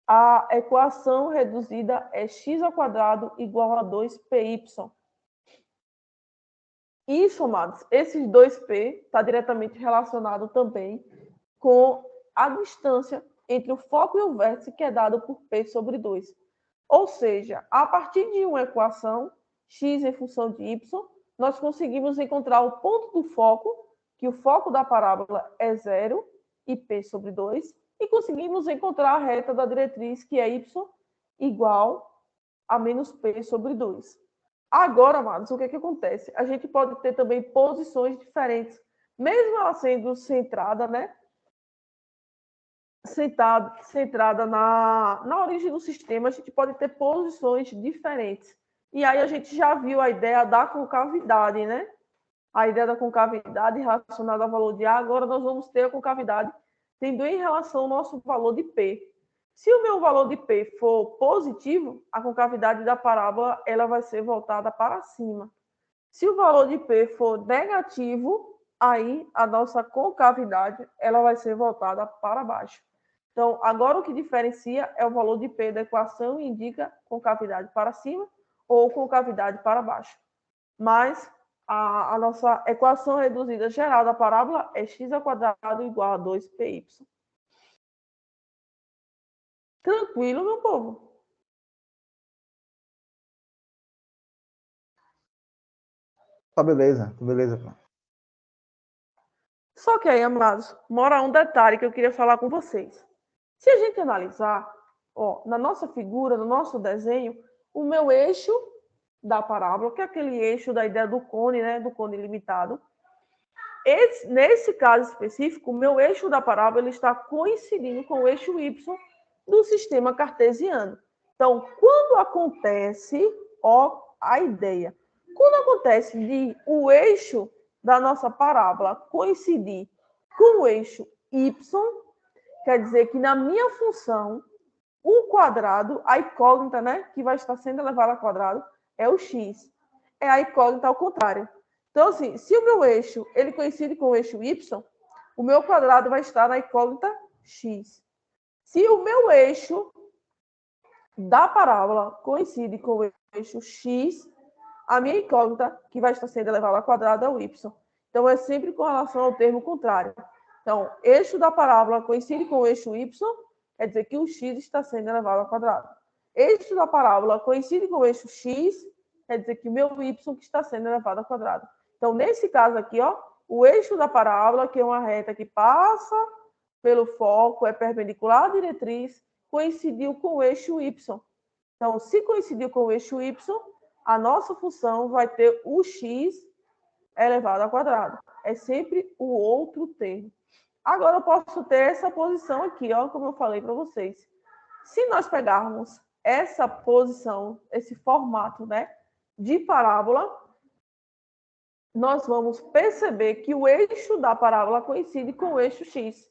a equação reduzida é x² igual a 2py. Isso, amados, esses 2p está diretamente relacionado também com a distância entre o foco e o vértice, que é dado por P sobre 2. Ou seja, a partir de uma equação, x em função de y, nós conseguimos encontrar o ponto do foco, que o foco da parábola é 0 e P sobre 2, e conseguimos encontrar a reta da diretriz, que é y igual a menos P sobre 2. Agora, amados, o que acontece? A gente pode ter também posições diferentes, mesmo ela sendo centrada, né? Centrada na origem do sistema, a gente pode ter posições diferentes. E aí a gente já viu a ideia da concavidade, né? A ideia da concavidade relacionada ao valor de A. Agora nós vamos ter a concavidade tendo em relação ao nosso valor de P. Se o meu valor de P for positivo, a concavidade da parábola ela vai ser voltada para cima. Se o valor de P for negativo, aí a nossa concavidade ela vai ser voltada para baixo. Então, agora o que diferencia é o valor de P da equação e indica concavidade para cima ou concavidade para baixo. Mas a nossa equação reduzida geral da parábola é x² igual a 2py. Tranquilo, meu povo? Tá beleza, pô. Só que aí, amados, mora um detalhe que eu queria falar com vocês. Se a gente analisar, ó, na nossa figura, no nosso desenho, o meu eixo da parábola, que é aquele eixo da ideia do cone, né, do cone limitado, nesse caso específico, o meu eixo da parábola ele está coincidindo com o eixo y do sistema cartesiano. Então, quando acontece, ó, a ideia, quando acontece de o eixo da nossa parábola coincidir com o eixo y, quer dizer que na minha função, o quadrado, a incógnita, né, que vai estar sendo elevada ao quadrado, é o x. É a incógnita ao contrário. Então, assim, se o meu eixo ele coincide com o eixo y, o meu quadrado vai estar na incógnita x. Se o meu eixo da parábola coincide com o eixo x, a minha incógnita, que vai estar sendo elevada ao quadrado, é o y. Então, é sempre com relação ao termo contrário. Então, eixo da parábola coincide com o eixo y, quer dizer que o x está sendo elevado ao quadrado. Eixo da parábola coincide com o eixo x, quer dizer que o meu y que está sendo elevado ao quadrado. Então, nesse caso aqui, ó, o eixo da parábola, que é uma reta que passa pelo foco, é perpendicular à diretriz, coincidiu com o eixo y. Então, se coincidiu com o eixo y, a nossa função vai ter o x elevado ao quadrado. É sempre o outro termo. Agora, eu posso ter essa posição aqui, ó, como eu falei para vocês. Se nós pegarmos essa posição, esse formato, né, de parábola, nós vamos perceber que o eixo da parábola coincide com o eixo x.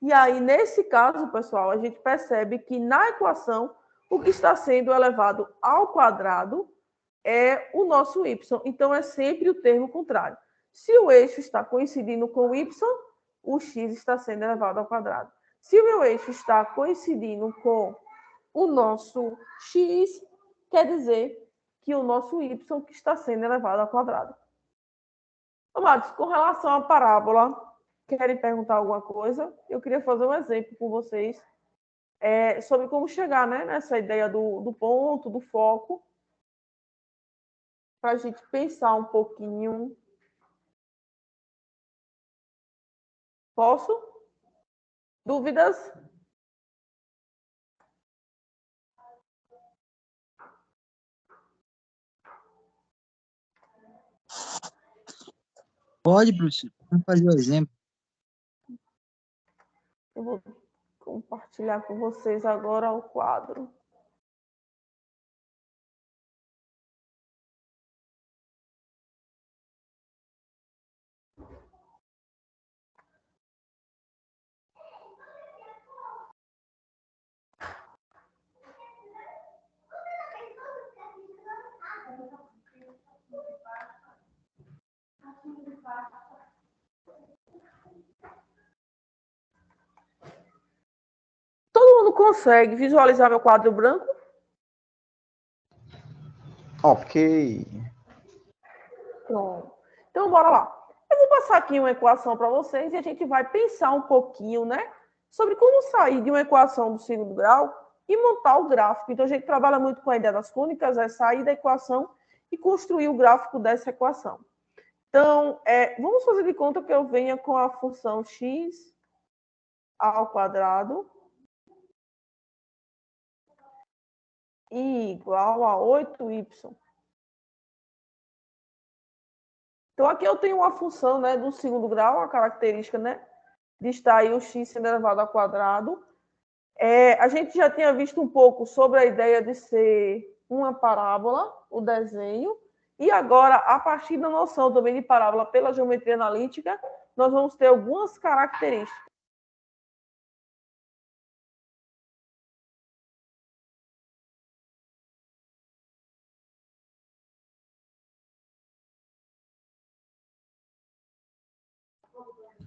E aí, nesse caso, pessoal, a gente percebe que na equação, o que está sendo elevado ao quadrado é o nosso y. Então, é sempre o termo contrário. Se o eixo está coincidindo com o y, o x está sendo elevado ao quadrado. Se o meu eixo está coincidindo com o nosso x, quer dizer que o nosso y que está sendo elevado ao quadrado. Amados, com relação à parábola, querem perguntar alguma coisa? Eu queria fazer um exemplo com vocês sobre como chegar, né, nessa ideia do ponto, do foco, para a gente pensar um pouquinho. Posso? Dúvidas? Pode, professor. Vamos fazer o exemplo. Eu vou compartilhar com vocês agora o quadro. Todo mundo consegue visualizar meu quadro branco? Ok. Pronto. Então, bora lá. Eu vou passar aqui uma equação para vocês e a gente vai pensar um pouquinho, né, sobre como sair de uma equação do segundo grau e montar o gráfico. Então, a gente trabalha muito com a ideia das cônicas, é sair da equação e construir o gráfico dessa equação. Então, vamos fazer de conta que eu venha com a função x ao quadrado igual a 8y. Então, aqui eu tenho uma função, né, do segundo grau, a característica, né, de estar aí o x sendo elevado ao quadrado. A gente já tinha visto um pouco sobre a ideia de ser uma parábola, o desenho, e agora, a partir da noção também de parábola pela geometria analítica, nós vamos ter algumas características.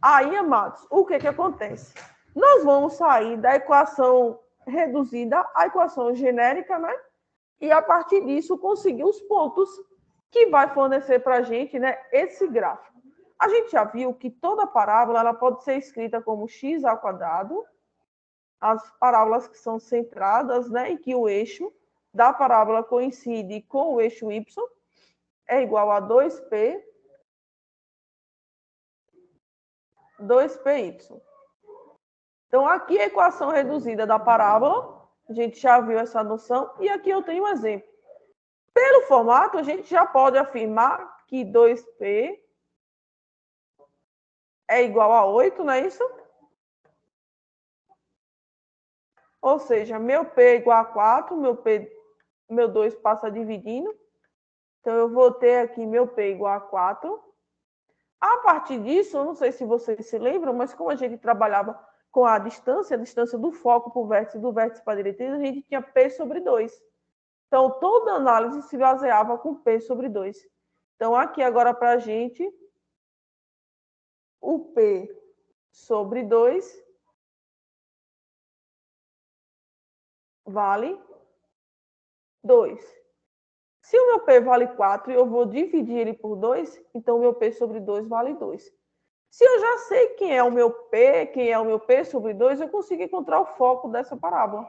Aí, amados, o que acontece? Nós vamos sair da equação reduzida à equação genérica, né? E, a partir disso, conseguir os pontos que vai fornecer para a gente, né, esse gráfico. A gente já viu que toda parábola ela pode ser escrita como x ao quadrado, as parábolas que são centradas, né, e que o eixo da parábola coincide com o eixo y, é igual a 2p 2py. Então, aqui a equação reduzida da parábola, a gente já viu essa noção, e aqui eu tenho um exemplo. Pelo formato, a gente já pode afirmar que 2p é igual a 8, não é isso? Ou seja, meu p é igual a 4, meu 2 passa dividindo. Então, eu vou ter aqui meu p igual a 4. A partir disso, eu não sei se vocês se lembram, mas como a gente trabalhava com a distância do foco para o vértice, do vértice para a diretriz, a gente tinha P sobre 2. Então, toda análise se baseava com P sobre 2. Então, aqui agora para a gente, o P sobre 2 vale 2. Se o meu P vale 4 e eu vou dividir ele por 2, então o meu P sobre 2 vale 2. Se eu já sei quem é o meu P sobre 2, eu consigo encontrar o foco dessa parábola.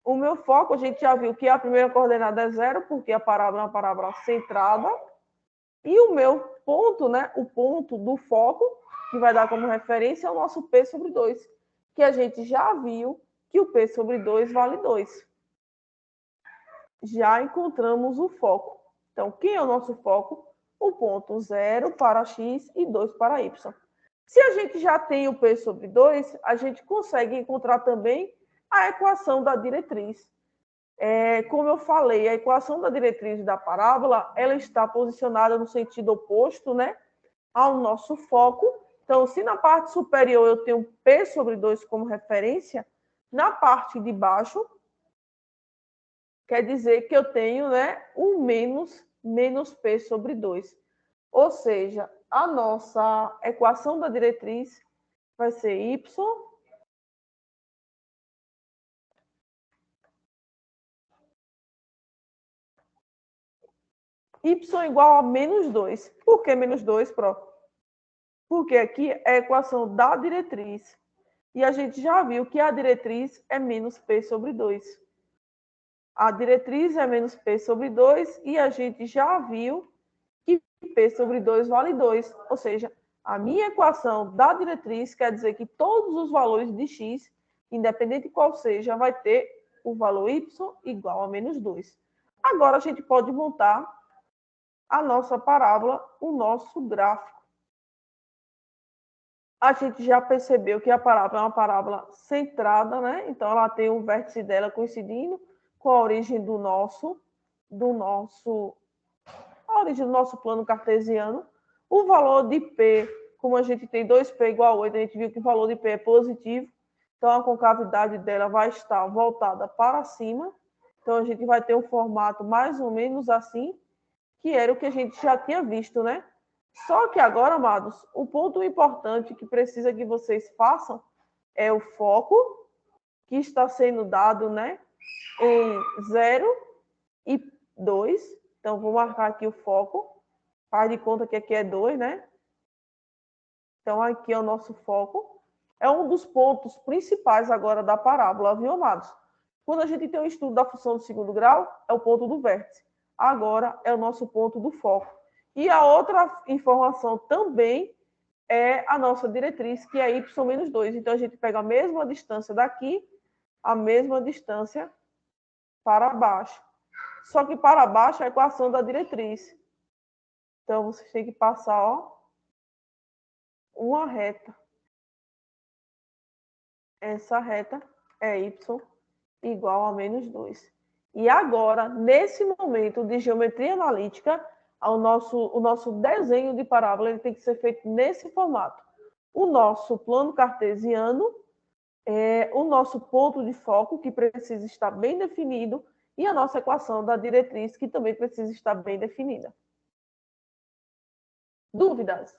O meu foco, a gente já viu que a primeira coordenada é 0, porque a parábola é uma parábola centrada. E o meu ponto, né, o ponto do foco, que vai dar como referência, é o nosso P sobre 2, que a gente já viu que o P sobre 2 vale 2. Já encontramos o foco. Então, quem é o nosso foco? O ponto 0 para x e 2 para y. Se a gente já tem o P sobre 2, a gente consegue encontrar também a equação da diretriz. Como eu falei, a equação da diretriz da parábola, ela está posicionada no sentido oposto, né, ao nosso foco. Então, se na parte superior eu tenho P sobre 2 como referência, na parte de baixo, quer dizer que eu tenho, né, o menos P sobre 2. Ou seja, a nossa equação da diretriz vai ser y igual a menos 2. Por que menos 2, Pro? Porque aqui é a equação da diretriz. E a gente já viu que a diretriz é menos P sobre 2. A diretriz é menos P sobre 2 e a gente já viu que P sobre 2 vale 2. Ou seja, a minha equação da diretriz quer dizer que todos os valores de x, independente de qual seja, vai ter o valor y igual a menos 2. Agora a gente pode montar a nossa parábola, o nosso gráfico. A gente já percebeu que a parábola é uma parábola centrada, né? Então ela tem o vértice dela coincidindo com a origem a origem do nosso plano cartesiano. O valor de P, como a gente tem 2P igual a 8, a gente viu que o valor de P é positivo, então a concavidade dela vai estar voltada para cima. Então a gente vai ter um formato mais ou menos assim, que era o que a gente já tinha visto, né? Só que agora, amados, o ponto importante que precisa que vocês façam é o foco, que está sendo dado, né, em 0 e 2. Então, vou marcar aqui o foco. Faz de conta que aqui é 2, né? Então, aqui é o nosso foco. É um dos pontos principais agora da parábola, viu, amados? Quando a gente tem um estudo da função do segundo grau, é o ponto do vértice. Agora é o nosso ponto do foco. E a outra informação também é a nossa diretriz, que é y menos 2. Então, a gente pega a mesma distância daqui, a mesma distância para baixo. Só que para baixo é a equação da diretriz. Então, vocês têm que passar, ó, uma reta. Essa reta é y igual a menos 2. E agora, nesse momento de geometria analítica, o nosso desenho de parábola ele tem que ser feito nesse formato. O nosso plano cartesiano, o nosso ponto de foco, que precisa estar bem definido, e a nossa equação da diretriz, que também precisa estar bem definida. Dúvidas?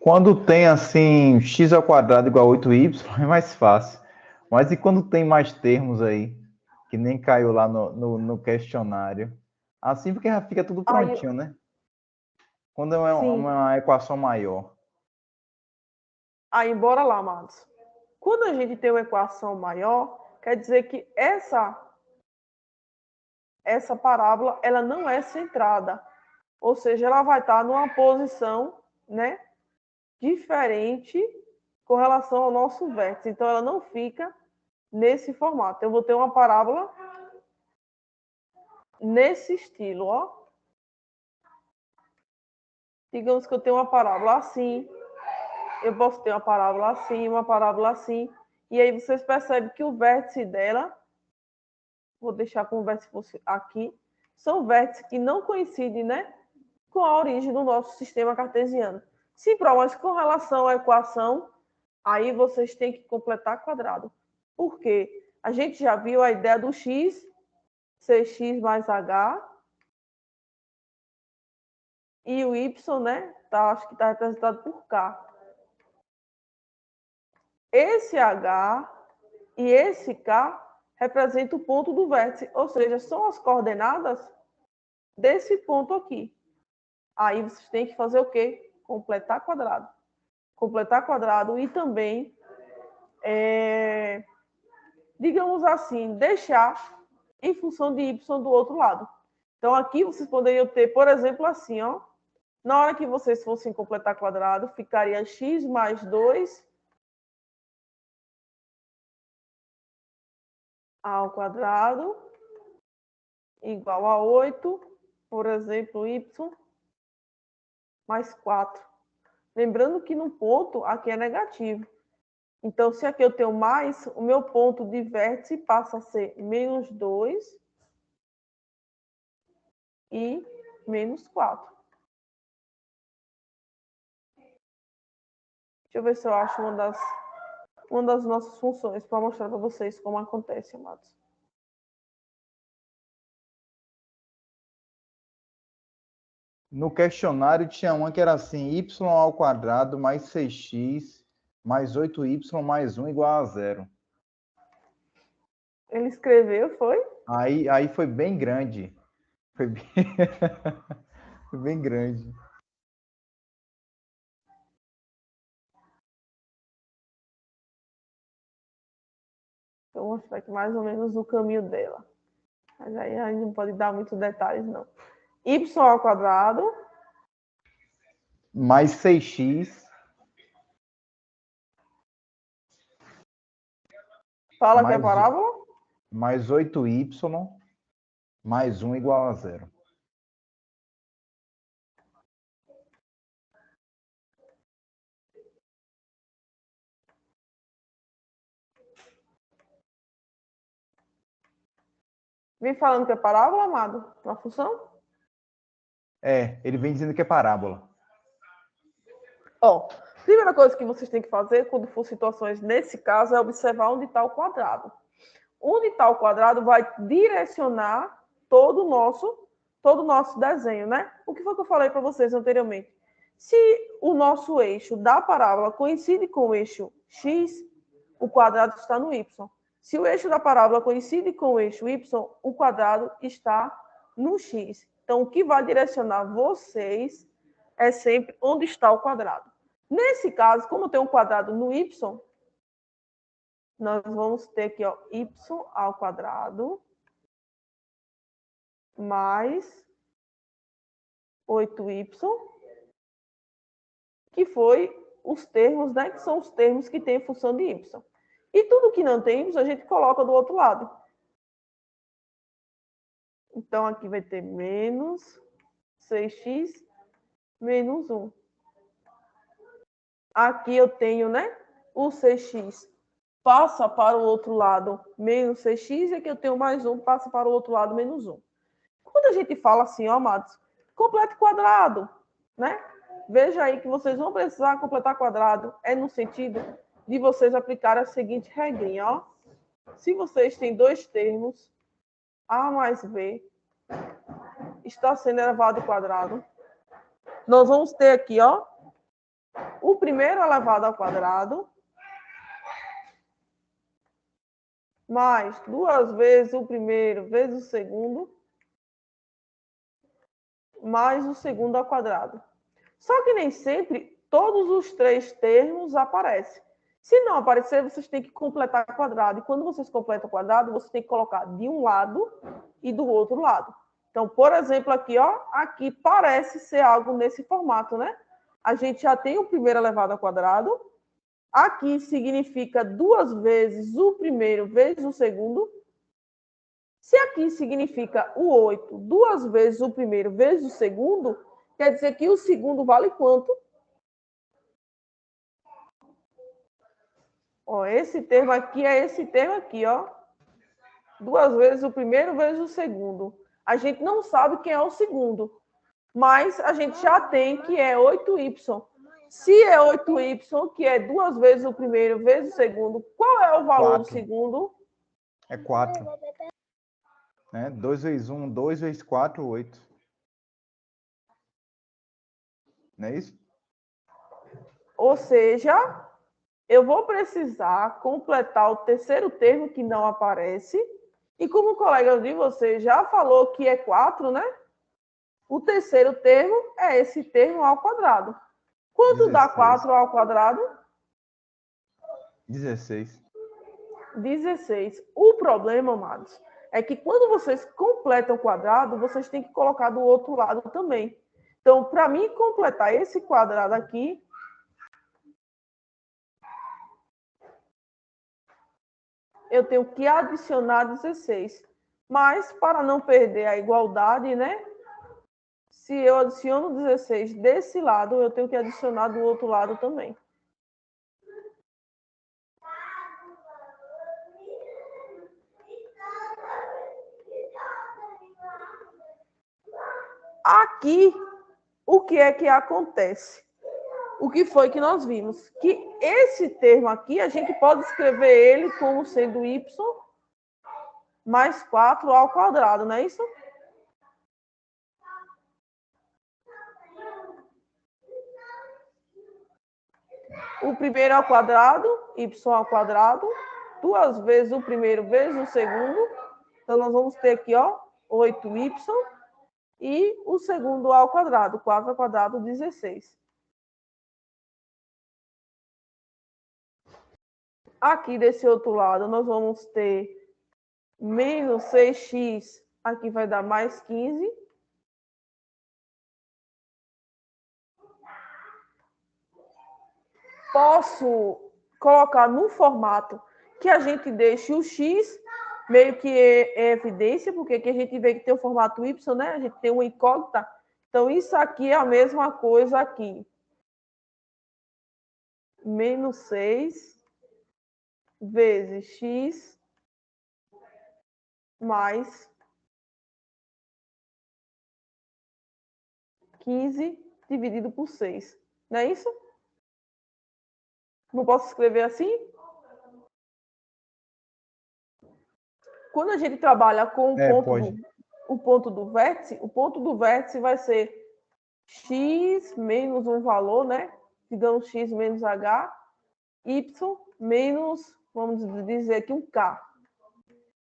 Quando tem assim x ao quadrado igual a 8y, é mais fácil. Mas e quando tem mais termos aí, que nem caiu lá no questionário? Assim porque já fica tudo prontinho, né? Quando é uma equação maior. Aí, bora lá, amados. Quando a gente tem uma equação maior, quer dizer que essa parábola ela não é centrada. Ou seja, ela vai estar numa posição, né, diferente com relação ao nosso vértice. Então, ela não fica nesse formato. Eu vou ter uma parábola nesse estilo, ó. Digamos que eu tenho uma parábola assim, eu posso ter uma parábola assim, uma parábola assim, e aí vocês percebem que o vértice dela, vou deixar como o vértice fosse aqui, são vértices que não coincidem, né, com a origem do nosso sistema cartesiano. Sim, mas com relação à equação, aí vocês têm que completar quadrado. Por quê? A gente já viu a ideia do x ser x mais h, e o y, né, acho que está representado por k. Esse h e esse k representam o ponto do vértice, ou seja, são as coordenadas desse ponto aqui. Aí vocês têm que fazer o quê? Completar quadrado. Completar quadrado e também, digamos assim, deixar em função de y do outro lado. Então, aqui vocês poderiam ter, por exemplo, assim, ó. Na hora que vocês fossem completar quadrado, ficaria x mais 2 ao quadrado igual a 8, por exemplo, y mais 4. Lembrando que no ponto aqui é negativo. Então, se aqui eu tenho mais, o meu ponto de vértice passa a ser menos 2 e menos 4. Deixa eu ver se eu acho uma das nossas funções para mostrar para vocês como acontece, amados. No questionário tinha uma que era assim, y ao quadrado mais 6x mais 8y mais 1 igual a 0. Ele escreveu, foi? Aí foi bem grande. Foi bem, foi bem grande. Vou mostrar aqui mais ou menos o caminho dela. Mas aí a gente não pode dar muitos detalhes, não. Y ao quadrado Mais 6x fala que é mais, parábola. mais 8y mais 1 igual a 0. Vem falando que é parábola, amado? Uma função? Ele vem dizendo que é parábola. Ó, primeira coisa que vocês têm que fazer quando for situações nesse caso é observar onde está o quadrado. Onde está o quadrado vai direcionar todo o nosso desenho, né? O que foi que eu falei para vocês anteriormente? Se o nosso eixo da parábola coincide com o eixo x, o quadrado está no y. Se o eixo da parábola coincide com o eixo y, o quadrado está no x. Então, o que vai direcionar vocês é sempre onde está o quadrado. Nesse caso, como tem um quadrado no y, nós vamos ter aqui, ó, y ao quadrado mais 8y, que foi os termos, né, que são os termos que têm função de y. E tudo que não tem y, a gente coloca do outro lado. Então, aqui vai ter menos 6x menos 1. Aqui eu tenho, né, o 6x passa para o outro lado menos 6x, e aqui eu tenho mais 1, passa para o outro lado menos 1. Quando a gente fala assim, ó, amados, complete quadrado, né? Veja aí que vocês vão precisar completar quadrado. É no sentido de vocês aplicarem a seguinte regrinha, ó. Se vocês têm dois termos, A mais B está sendo elevado ao quadrado, nós vamos ter aqui, ó, o primeiro elevado ao quadrado mais 2 vezes o primeiro vezes o segundo mais o segundo ao quadrado. Só que nem sempre todos os três termos aparecem. Se não aparecer, vocês têm que completar quadrado. E quando vocês completam o quadrado, você tem que colocar de um lado e do outro lado. Então, por exemplo, aqui, ó, aqui parece ser algo nesse formato, né? A gente já tem o primeiro elevado ao quadrado. Aqui significa 2 vezes o primeiro vezes o segundo. Se aqui significa o 8, 2 vezes o primeiro vezes o segundo, quer dizer que o segundo vale quanto? Ó, esse termo aqui é esse termo aqui, ó. 2 vezes o primeiro vezes o segundo. A gente não sabe quem é o segundo, mas a gente já tem que é 8y. Se é 8y, que é 2 vezes o primeiro vezes o segundo, qual é o valor do segundo? É 4. Né? 2 vezes 1, 2 vezes 4, 8. Não é isso? Ou seja, eu vou precisar completar o terceiro termo que não aparece. E como o colega de vocês já falou que é 4, né? O terceiro termo é esse termo ao quadrado. Quanto 16. Dá 4 ao quadrado? 16. 16. O problema, amados, é que quando vocês completam o quadrado, vocês têm que colocar do outro lado também. Então, para mim completar esse quadrado aqui, eu tenho que adicionar 16. Mas, para não perder a igualdade, né? Se eu adiciono 16 desse lado, eu tenho que adicionar do outro lado também. Aqui, o que é que acontece? O que foi que nós vimos? Que esse termo aqui, a gente pode escrever ele como sendo y mais 4 ao quadrado, não é isso? O primeiro ao quadrado, y ao quadrado, 2 vezes o primeiro vezes o segundo. Então, nós vamos ter aqui, ó, 8y. E o segundo ao quadrado, 4 ao quadrado, 16. Aqui desse outro lado, nós vamos ter menos 6x, aqui vai dar mais 15. Posso colocar no formato que a gente deixe o x meio que é evidência, porque aqui a gente vê que tem o formato y, né? A gente tem uma incógnita. Então, isso aqui é a mesma coisa aqui. Menos 6 vezes x mais 15 dividido por 6. Não é isso? Não posso escrever assim? Quando a gente trabalha com o ponto do vértice vai ser x menos um valor, né? Digamos x menos h, y menos, vamos dizer aqui, um k.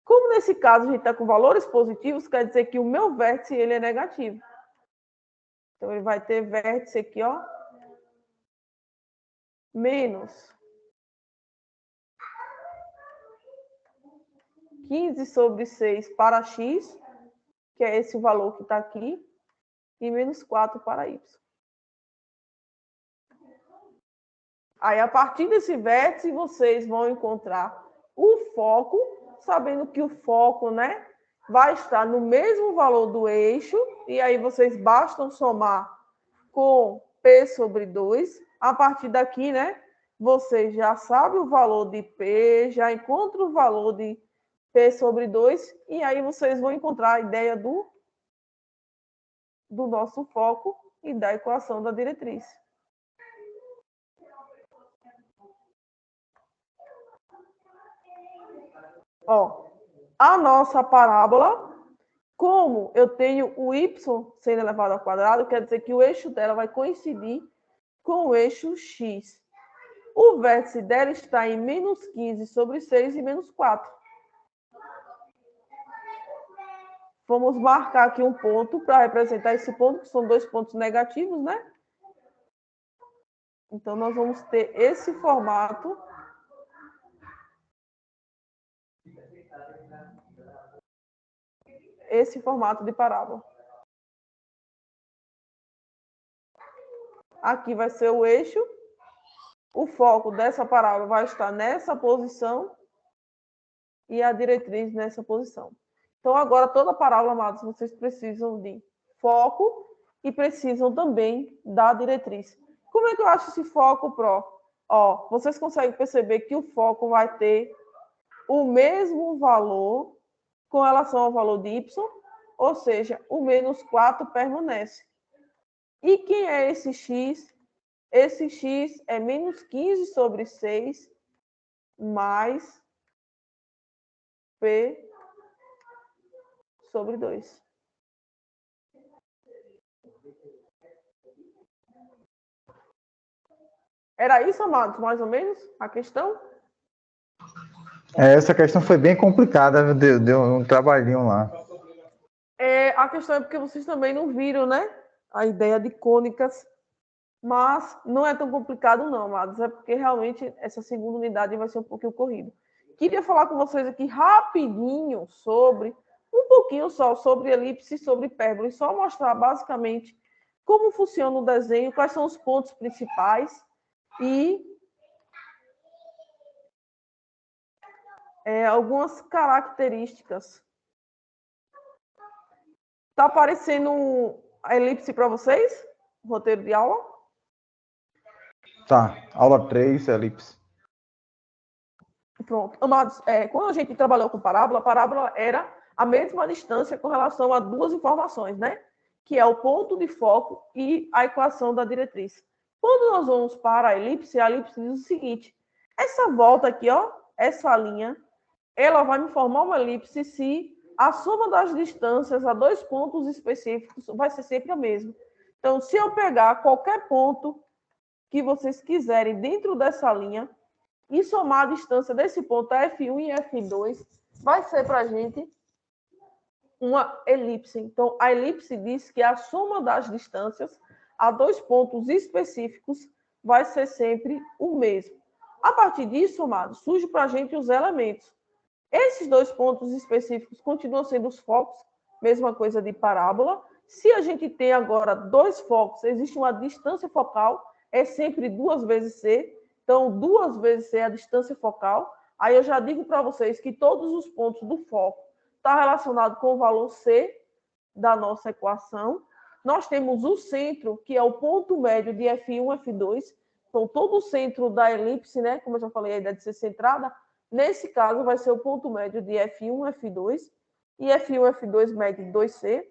Como nesse caso a gente está com valores positivos, quer dizer que o meu vértice ele é negativo. Então, ele vai ter vértice aqui, ó, menos 15 sobre 6 para x, que é esse valor que está aqui, e menos 4 para y. Aí, a partir desse vértice, vocês vão encontrar o foco, sabendo que o foco, né, vai estar no mesmo valor do eixo, e aí vocês bastam somar com P sobre 2. A partir daqui, né, vocês já sabem o valor de P, já encontram o valor de P sobre 2, e aí vocês vão encontrar a ideia do nosso foco e da equação da diretriz. Ó, a nossa parábola, como eu tenho o y sendo elevado ao quadrado, quer dizer que o eixo dela vai coincidir com o eixo x. O vértice dela está em menos 15 sobre 6 e menos 4. Vamos marcar aqui um ponto para representar esse ponto, que são 2 pontos negativos, né? Então, nós vamos ter esse formato. Esse formato de parábola. Aqui vai ser o eixo. O foco dessa parábola vai estar nessa posição e a diretriz nessa posição. Então, agora, toda parábola, amados, vocês precisam de foco e precisam também da diretriz. Como é que eu acho esse foco, Pro? Ó, vocês conseguem perceber que o foco vai ter o mesmo valor com relação ao valor de y, ou seja, o menos 4 permanece. E quem é esse x? Esse x é menos 15 sobre 6 mais P sobre 2. Era isso, amados, mais ou menos, a questão? Essa questão foi bem complicada, deu um trabalhinho lá. A questão é porque vocês também não viram, né? A ideia de cônicas, mas não é tão complicado não, amados, é porque realmente essa segunda unidade vai ser um pouquinho corrida. Queria falar com vocês aqui rapidinho sobre, um pouquinho só, sobre elipse e sobre hipérbole, só mostrar basicamente como funciona o desenho, quais são os pontos principais e algumas características. Está aparecendo a elipse para vocês? O roteiro de aula? Tá, aula 3, elipse. Pronto. Amados, quando a gente trabalhou com parábola, a parábola era a mesma distância com relação a duas informações, né? Que é o ponto de foco e a equação da diretriz. Quando nós vamos para a elipse diz o seguinte: essa volta aqui, ó, essa linha, ela vai me formar uma elipse se a soma das distâncias a dois pontos específicos vai ser sempre a mesma. Então, se eu pegar qualquer ponto que vocês quiserem dentro dessa linha e somar a distância desse ponto F1 e F2, vai ser para a gente uma elipse. Então, a elipse diz que a soma das distâncias a dois pontos específicos vai ser sempre o mesmo. A partir disso, amados, surge para a gente os elementos. Esses dois pontos específicos continuam sendo os focos, mesma coisa de parábola. Se a gente tem agora dois focos, existe uma distância focal, é sempre 2 vezes C. Então, 2 vezes C é a distância focal. Aí eu já digo para vocês que todos os pontos do foco estão relacionados com o valor C da nossa equação. Nós temos o centro, que é o ponto médio de F1, F2. Então, todo o centro da elipse, né, como eu já falei, a ideia de ser centrada, nesse caso vai ser o ponto médio de F1, F2. E F1, F2 mede 2C.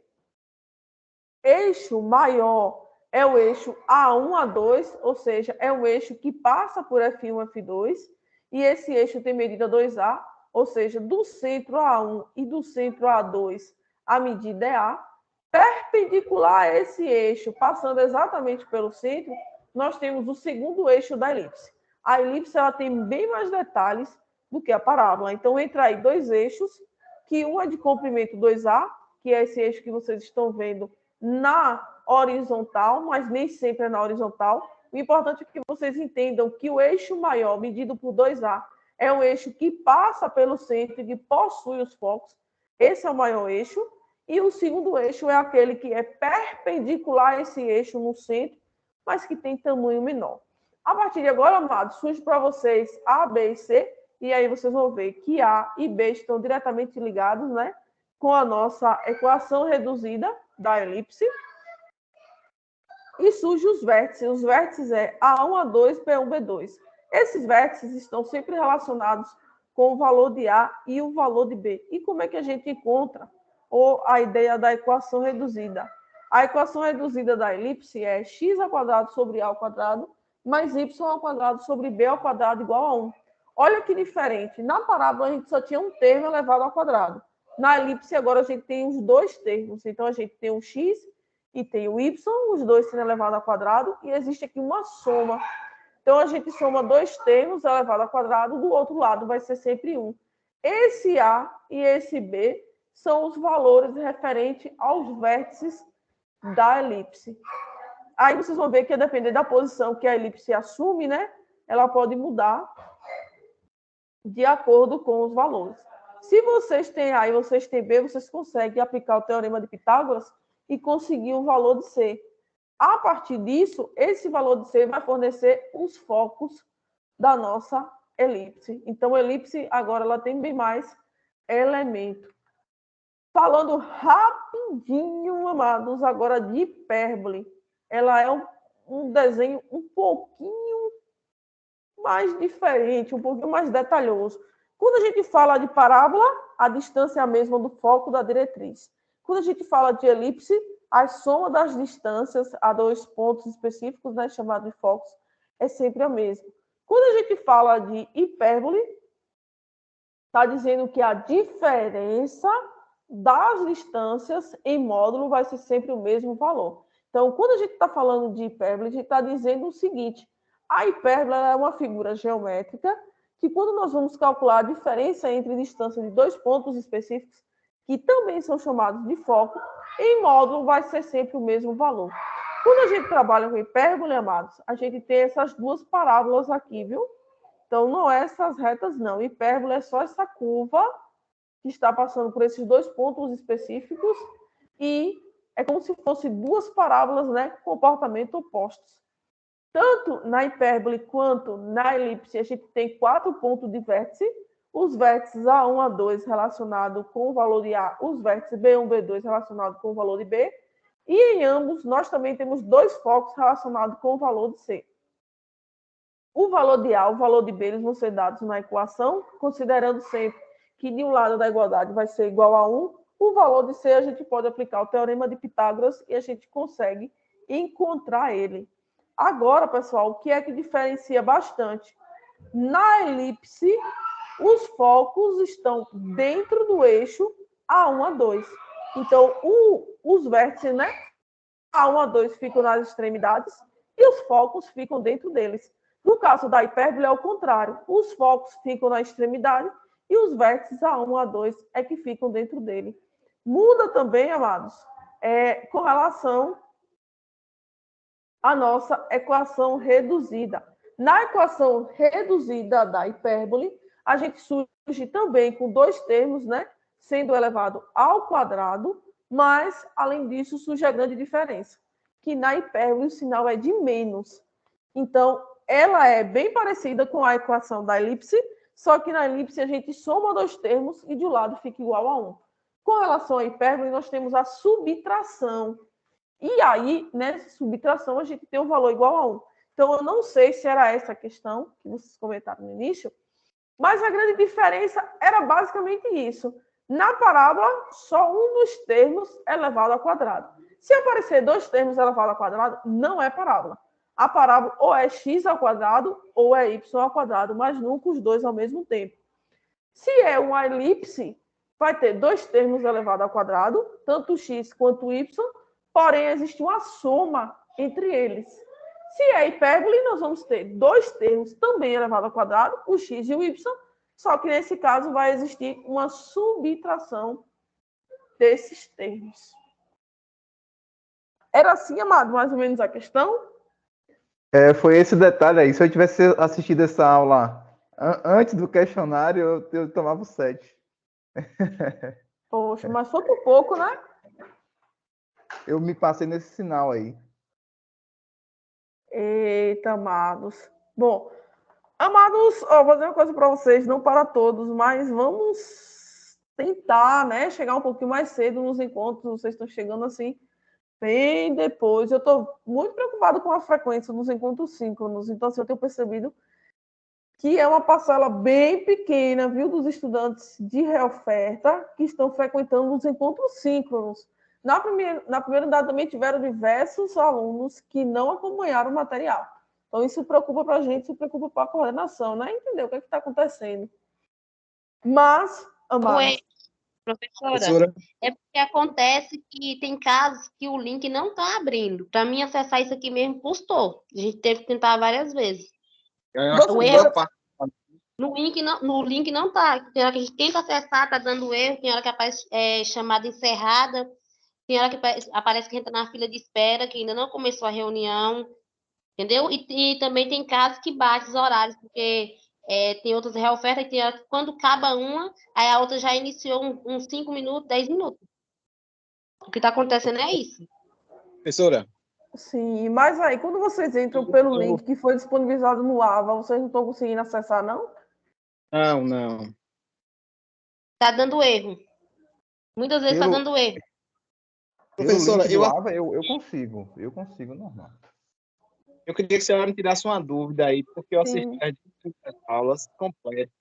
Eixo maior é o eixo A1, A2, ou seja, é um eixo que passa por F1, F2. E esse eixo tem medida 2A, ou seja, do centro A1 e do centro A2, a medida é A. Perpendicular a esse eixo, passando exatamente pelo centro, nós temos o segundo eixo da elipse. A elipse ela tem bem mais detalhes do que a parábola. Então, entra aí dois eixos, que um é de comprimento 2A, que é esse eixo que vocês estão vendo na horizontal, mas nem sempre é na horizontal. O importante é que vocês entendam que o eixo maior, medido por 2A, é um eixo que passa pelo centro e que possui os focos. Esse é o maior eixo. E o segundo eixo é aquele que é perpendicular a esse eixo no centro, mas que tem tamanho menor. A partir de agora, amados, surge para vocês A, B e C, e aí vocês vão ver que A e B estão diretamente ligados, né, com a nossa equação reduzida da elipse. E surgem os vértices. Os vértices é A1, A2, B1, B2. Esses vértices estão sempre relacionados com o valor de A e o valor de B. E como é que a gente encontra a ideia da equação reduzida? A equação reduzida da elipse é x² sobre A² mais y² sobre B² igual a 1. Olha que diferente. Na parábola, a gente só tinha um termo elevado ao quadrado. Na elipse, agora, a gente tem os dois termos. Então, a gente tem o x e tem o y, os dois sendo elevados ao quadrado, e existe aqui uma soma. Então, a gente soma dois termos elevado ao quadrado, do outro lado vai ser sempre 1. Esse A e esse B são os valores referentes aos vértices da elipse. Aí vocês vão ver que, a depender da posição que a elipse assume, né, ela pode mudar de acordo com os valores. Se vocês têm A e vocês têm B, vocês conseguem aplicar o teorema de Pitágoras e conseguir o valor de C. A partir disso, esse valor de C vai fornecer os focos da nossa elipse. Então, a elipse agora ela tem bem mais elemento. Falando rapidinho, amados, agora de hipérbole. Ela é um desenho um pouquinho mais diferente, um pouquinho mais detalhoso. Quando a gente fala de parábola, a distância é a mesma do foco da diretriz. Quando a gente fala de elipse, a soma das distâncias a dois pontos específicos, né, chamados de focos, é sempre a mesma. Quando a gente fala de hipérbole, está dizendo que a diferença das distâncias em módulo vai ser sempre o mesmo valor. Então, quando a gente está falando de hipérbole, a gente está dizendo o seguinte: a hipérbole é uma figura geométrica que, quando nós vamos calcular a diferença entre distância de dois pontos específicos, que também são chamados de foco, em módulo vai ser sempre o mesmo valor. Quando a gente trabalha com hipérbole, amados, a gente tem essas duas parábolas aqui, viu? Então, não é essas retas, não. Hipérbole é só essa curva que está passando por esses dois pontos específicos e é como se fossem duas parábolas, né, com comportamento opostos. Tanto na hipérbole quanto na elipse, a gente tem 4 pontos de vértice. Os vértices A1, A2 relacionados com o valor de A, os vértices B1, B2 relacionados com o valor de B. E em ambos, nós também temos dois focos relacionados com o valor de C. O valor de A, o valor de B, eles vão ser dados na equação, considerando sempre que de um lado da igualdade vai ser igual a 1. O valor de C, a gente pode aplicar o teorema de Pitágoras e a gente consegue encontrar ele. Agora, pessoal, o que é que diferencia bastante? Na elipse, os focos estão dentro do eixo A1, A2. Então, os vértices, né? A1, A2 ficam nas extremidades e os focos ficam dentro deles. No caso da hipérbole é o contrário, os focos ficam na extremidade e os vértices A1, A2 é que ficam dentro dele. Muda também, amados, com relação à nossa equação reduzida. Na equação reduzida da hipérbole, a gente surge também com dois termos, né? Sendo elevado ao quadrado, mas, além disso, surge a grande diferença, que na hipérbole o sinal é de menos. Então, ela é bem parecida com a equação da elipse, só que na elipse a gente soma dois termos e de um lado fica igual a 1. Com relação à hipérbole, nós temos a subtração. E aí, nessa subtração, a gente tem um valor igual a 1. Então, eu não sei se era essa a questão que vocês comentaram no início, mas a grande diferença era basicamente isso. Na parábola, só um dos termos é elevado ao quadrado. Se aparecer dois termos elevados ao quadrado, não é parábola. A parábola ou é x ao quadrado ou é y ao quadrado, mas nunca os dois ao mesmo tempo. Se é uma elipse, vai ter dois termos elevados ao quadrado, tanto x quanto y, porém existe uma soma entre eles. Se é hipérbole, nós vamos ter dois termos também elevados ao quadrado, o x e o y, só que nesse caso vai existir uma subtração desses termos. Era assim, amado, mais ou menos a questão? Foi esse detalhe aí. Se eu tivesse assistido essa aula antes do questionário, eu tomava o 7. Poxa, mas foi por pouco, né? Eu me passei nesse sinal aí. Eita, amados. Bom, amados, vou fazer uma coisa para vocês, não para todos, mas vamos tentar, né, chegar um pouquinho mais cedo nos encontros. Vocês estão chegando assim bem depois. Eu estou muito preocupado com a frequência dos encontros síncronos, então assim, eu tenho percebido que é uma parcela bem pequena, viu, dos estudantes de reoferta que estão frequentando os encontros síncronos. Na primeira unidade também tiveram diversos alunos que não acompanharam o material. Então, isso preocupa para a gente, isso preocupa para a coordenação, né? Entender o que está acontecendo. Mas, amados... Oi, professora, é porque acontece que tem casos que o link não está abrindo. Para mim, acessar isso aqui mesmo custou. A gente teve que tentar várias vezes. Eu acho que boa parte. No link não tá. Tem hora que a gente tenta acessar, tá dando erro. Tem hora que aparece chamada encerrada. Tem hora que aparece que a gente tá na fila de espera, que ainda não começou a reunião. Entendeu? E também tem casos que bate os horários, porque tem outras reofertas e tem hora que quando acaba uma, aí a outra já iniciou uns 5 minutos, 10 minutos. O que tá acontecendo é isso. Professora, Sim, mas aí, quando vocês entram pelo link que foi disponibilizado no AVA, vocês não estão conseguindo acessar, não? não. Tá dando erro. Muitas vezes tá dando erro. Professora, eu consigo normal. Eu queria que a senhora me tirasse uma dúvida aí, porque eu assisti as aulas completas.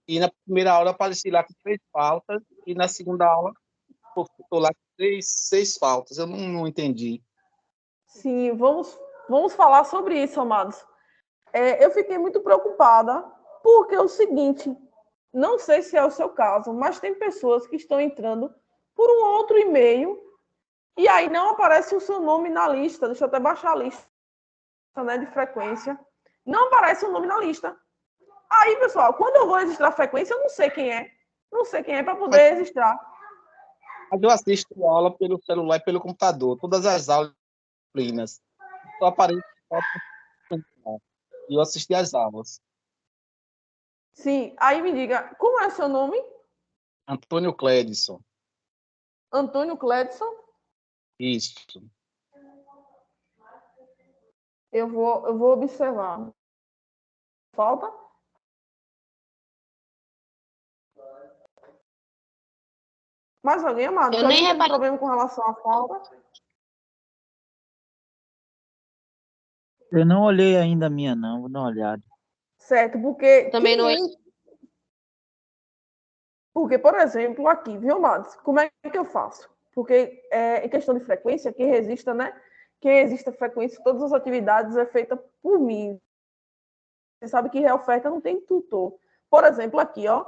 E na primeira aula eu apareci lá com 3 faltas, e na segunda aula eu estou lá com 6 faltas. Eu não entendi. Sim, vamos falar sobre isso, amados. Eu fiquei muito preocupada, porque é o seguinte, não sei se é o seu caso, mas tem pessoas que estão entrando por um outro e-mail, e aí não aparece o seu nome na lista. Deixa eu até baixar a lista, né, de frequência. Não aparece o nome na lista. Aí, pessoal, quando eu vou registrar a frequência, eu não sei quem é. Não sei quem é para poder registrar. Mas eu assisto a aula pelo celular e pelo computador. Todas as aulas disciplinas. Só aparece e eu assisti às aulas. Sim, aí me diga, como é seu nome? Antônio Clédson. Antônio Clédson? Isso. Eu vou observar. Falta? Mais alguém, amado? Eu nem tem reparei. Problema com relação à falta? Eu não olhei ainda a minha, não. Vou dar uma olhada. Certo, porque... Também não é. Porque, por exemplo, aqui, viu, amados? Como é que eu faço? Porque, em questão de frequência, quem resista, né? Quem resiste à frequência, todas as atividades é feita por mim. Você sabe que reoferta não tem tutor. Por exemplo, aqui, ó.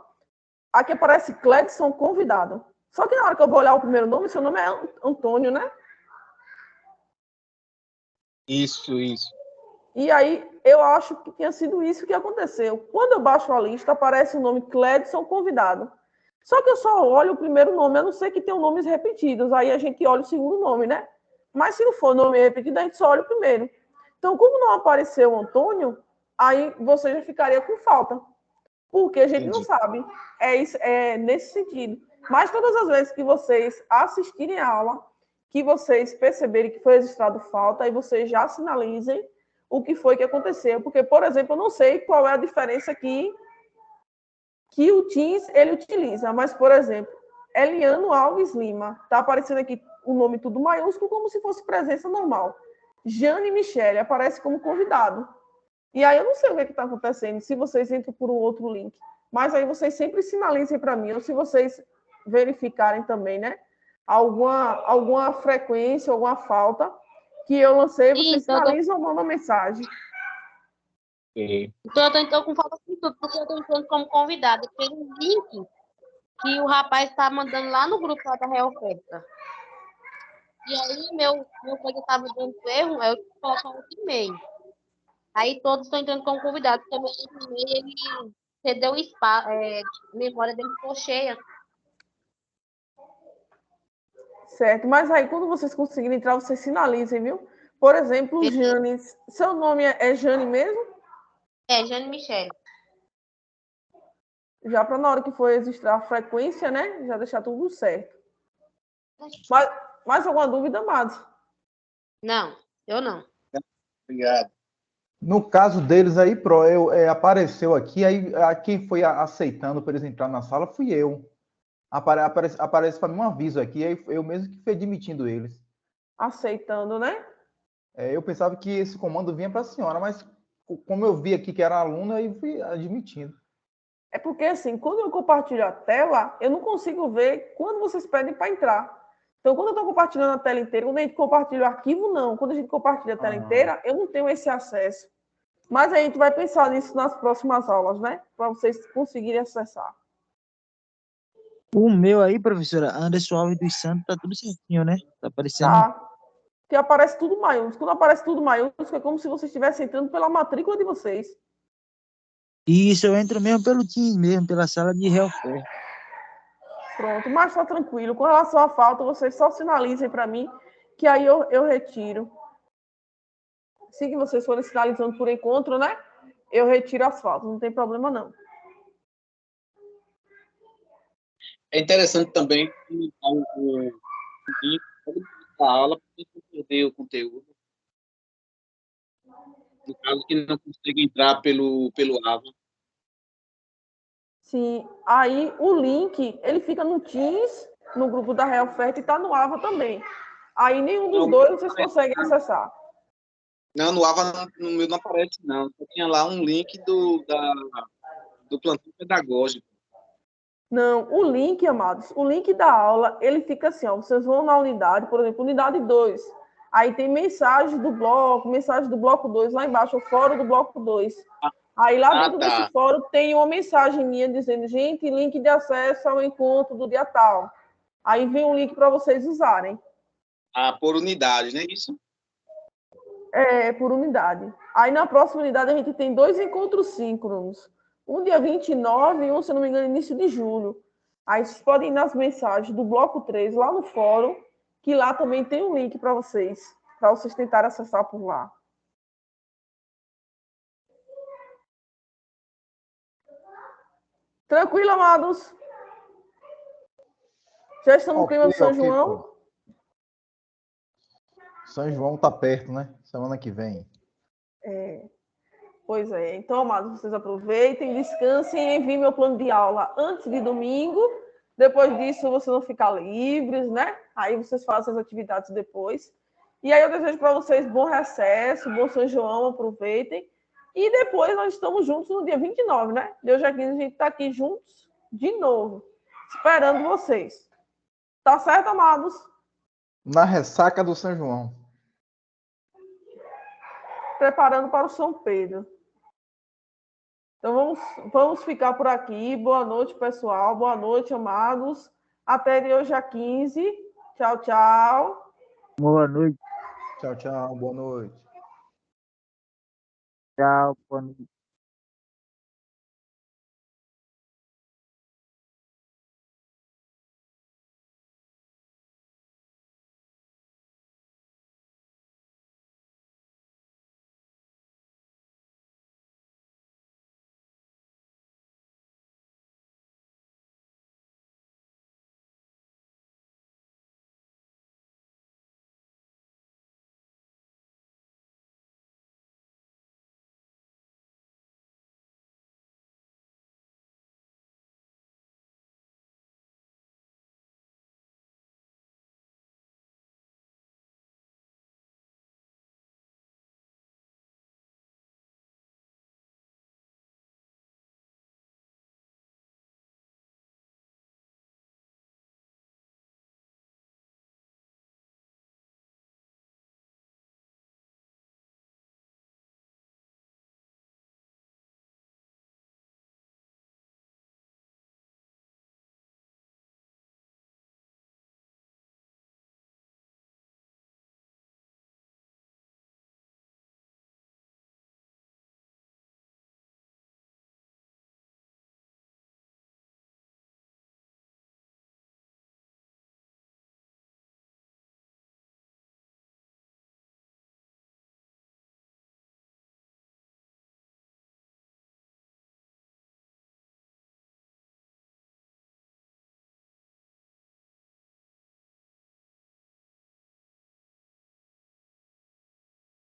Aqui aparece Clédson convidado. Só que na hora que eu vou olhar o primeiro nome, seu nome é Antônio, né? Isso, isso. E aí, eu acho que tinha sido isso que aconteceu. Quando eu baixo a lista, aparece o nome Cledson convidado. Só que eu só olho o primeiro nome, a não ser que tenham nomes repetidos. Aí a gente olha o segundo nome, né? Mas se não for nome repetido, a gente só olha o primeiro. Então, como não apareceu o Antônio, aí você já ficaria com falta. Porque a gente não sabe. É nesse sentido. Mas todas as vezes que vocês assistirem a aula, que vocês perceberem que foi registrado falta, aí vocês já sinalizem o que foi que aconteceu. Porque, por exemplo, eu não sei qual é a diferença que o Teams ele utiliza. Mas, por exemplo, Eliano Alves Lima. Está aparecendo aqui o nome tudo maiúsculo, como se fosse presença normal. Jane Michele aparece como convidado. E aí eu não sei o que está acontecendo, se vocês entram por um outro link. Mas aí vocês sempre sinalizem para mim, ou se vocês verificarem também, né? Alguma frequência, alguma falta que eu lancei, vocês sinalizam ou mandam mensagem. Então, eu estou com falta de tudo, porque eu estou entrando como convidada pelo link que o rapaz está mandando lá no grupo lá da Real Oferta. E aí, meu colega estava dando erro, eu tive que colocar outro e-mail. Aí, todos estão entrando como convidados, porque meu e-mail, ele cedeu o espaço, a memória dele ficou cheia. Certo, mas aí, quando vocês conseguirem entrar, vocês sinalizem, viu? Por exemplo, Jane, seu nome é Jane mesmo? É, Jane Michele. Já para na hora que for registrar a frequência, né? Já deixar tudo certo. Mais alguma dúvida, Amados? Não, eu não. Obrigado. No caso deles aí, apareceu aqui, aí quem foi aceitando para eles entrar na sala fui eu. Aparece para mim um aviso aqui, aí eu mesmo que fui admitindo eles. Aceitando, né? Eu pensava que esse comando vinha para a senhora, mas como eu vi aqui que era aluno, aí fui admitindo. É porque, assim, quando eu compartilho a tela, eu não consigo ver quando vocês pedem para entrar. Então, quando eu estou compartilhando a tela inteira, quando a gente compartilha o arquivo, não. Quando a gente compartilha a tela inteira, eu não tenho esse acesso. Mas a gente vai pensar nisso nas próximas aulas, né? Para vocês conseguirem acessar. O meu aí, professora, Anderson Alves dos Santos, tá tudo certinho, né? Tá aparecendo. Tá. Que aparece tudo maiúsculo. Quando aparece tudo maiúsculo, é como se vocês estivessem entrando pela matrícula de vocês. Isso, eu entro mesmo pelo Teams mesmo, pela sala de Helfer. Pronto, mas tá tranquilo. Com relação à falta, vocês só sinalizem para mim, que aí eu retiro. Assim que vocês forem sinalizando por encontro, né? Eu retiro as faltas, não tem problema não. É interessante também o link da aula para não perder o conteúdo. No caso que não consegue entrar pelo AVA. Sim, aí o link, ele fica no Teams, no grupo da Real Oferta e tá no AVA também. Aí nenhum dos dois vocês conseguem acessar. Não, no AVA no meu não aparece, não. Só tinha lá um link do plantão pedagógico. Não, o link, amados, o link da aula, ele fica assim, ó, vocês vão na unidade, por exemplo, unidade 2, aí tem mensagem do bloco 2, lá embaixo, o fórum do bloco 2. Aí lá dentro desse fórum tem uma mensagem minha dizendo, gente, link de acesso ao encontro do dia tal. Aí vem um link para vocês usarem. Por unidade, não é isso? É, por unidade. Aí na próxima unidade a gente tem 2 encontros síncronos. Um dia 29 e um, se não me engano, início de julho. Aí vocês podem ir nas mensagens do bloco 3 lá no fórum, que lá também tem um link para vocês tentarem acessar por lá. Tranquilo, amados? Já estamos no clima de São João? São João tá perto, né? Semana que vem. Pois é. Então, amados, vocês aproveitem, descansem e enviem meu plano de aula antes de domingo. Depois disso, vocês vão ficar livres, né? Aí vocês fazem as atividades depois. E aí eu desejo para vocês bom recesso, bom São João, aproveitem. E depois nós estamos juntos no dia 29, né? Deus já quis, a gente está aqui juntos de novo, esperando vocês. Tá certo, amados? Na ressaca do São João. Preparando para o São Pedro. Então vamos ficar por aqui. Boa noite, pessoal. Boa noite, amados. Até de hoje a 15. Tchau, tchau. Boa noite. Tchau, tchau. Boa noite. Tchau, boa noite.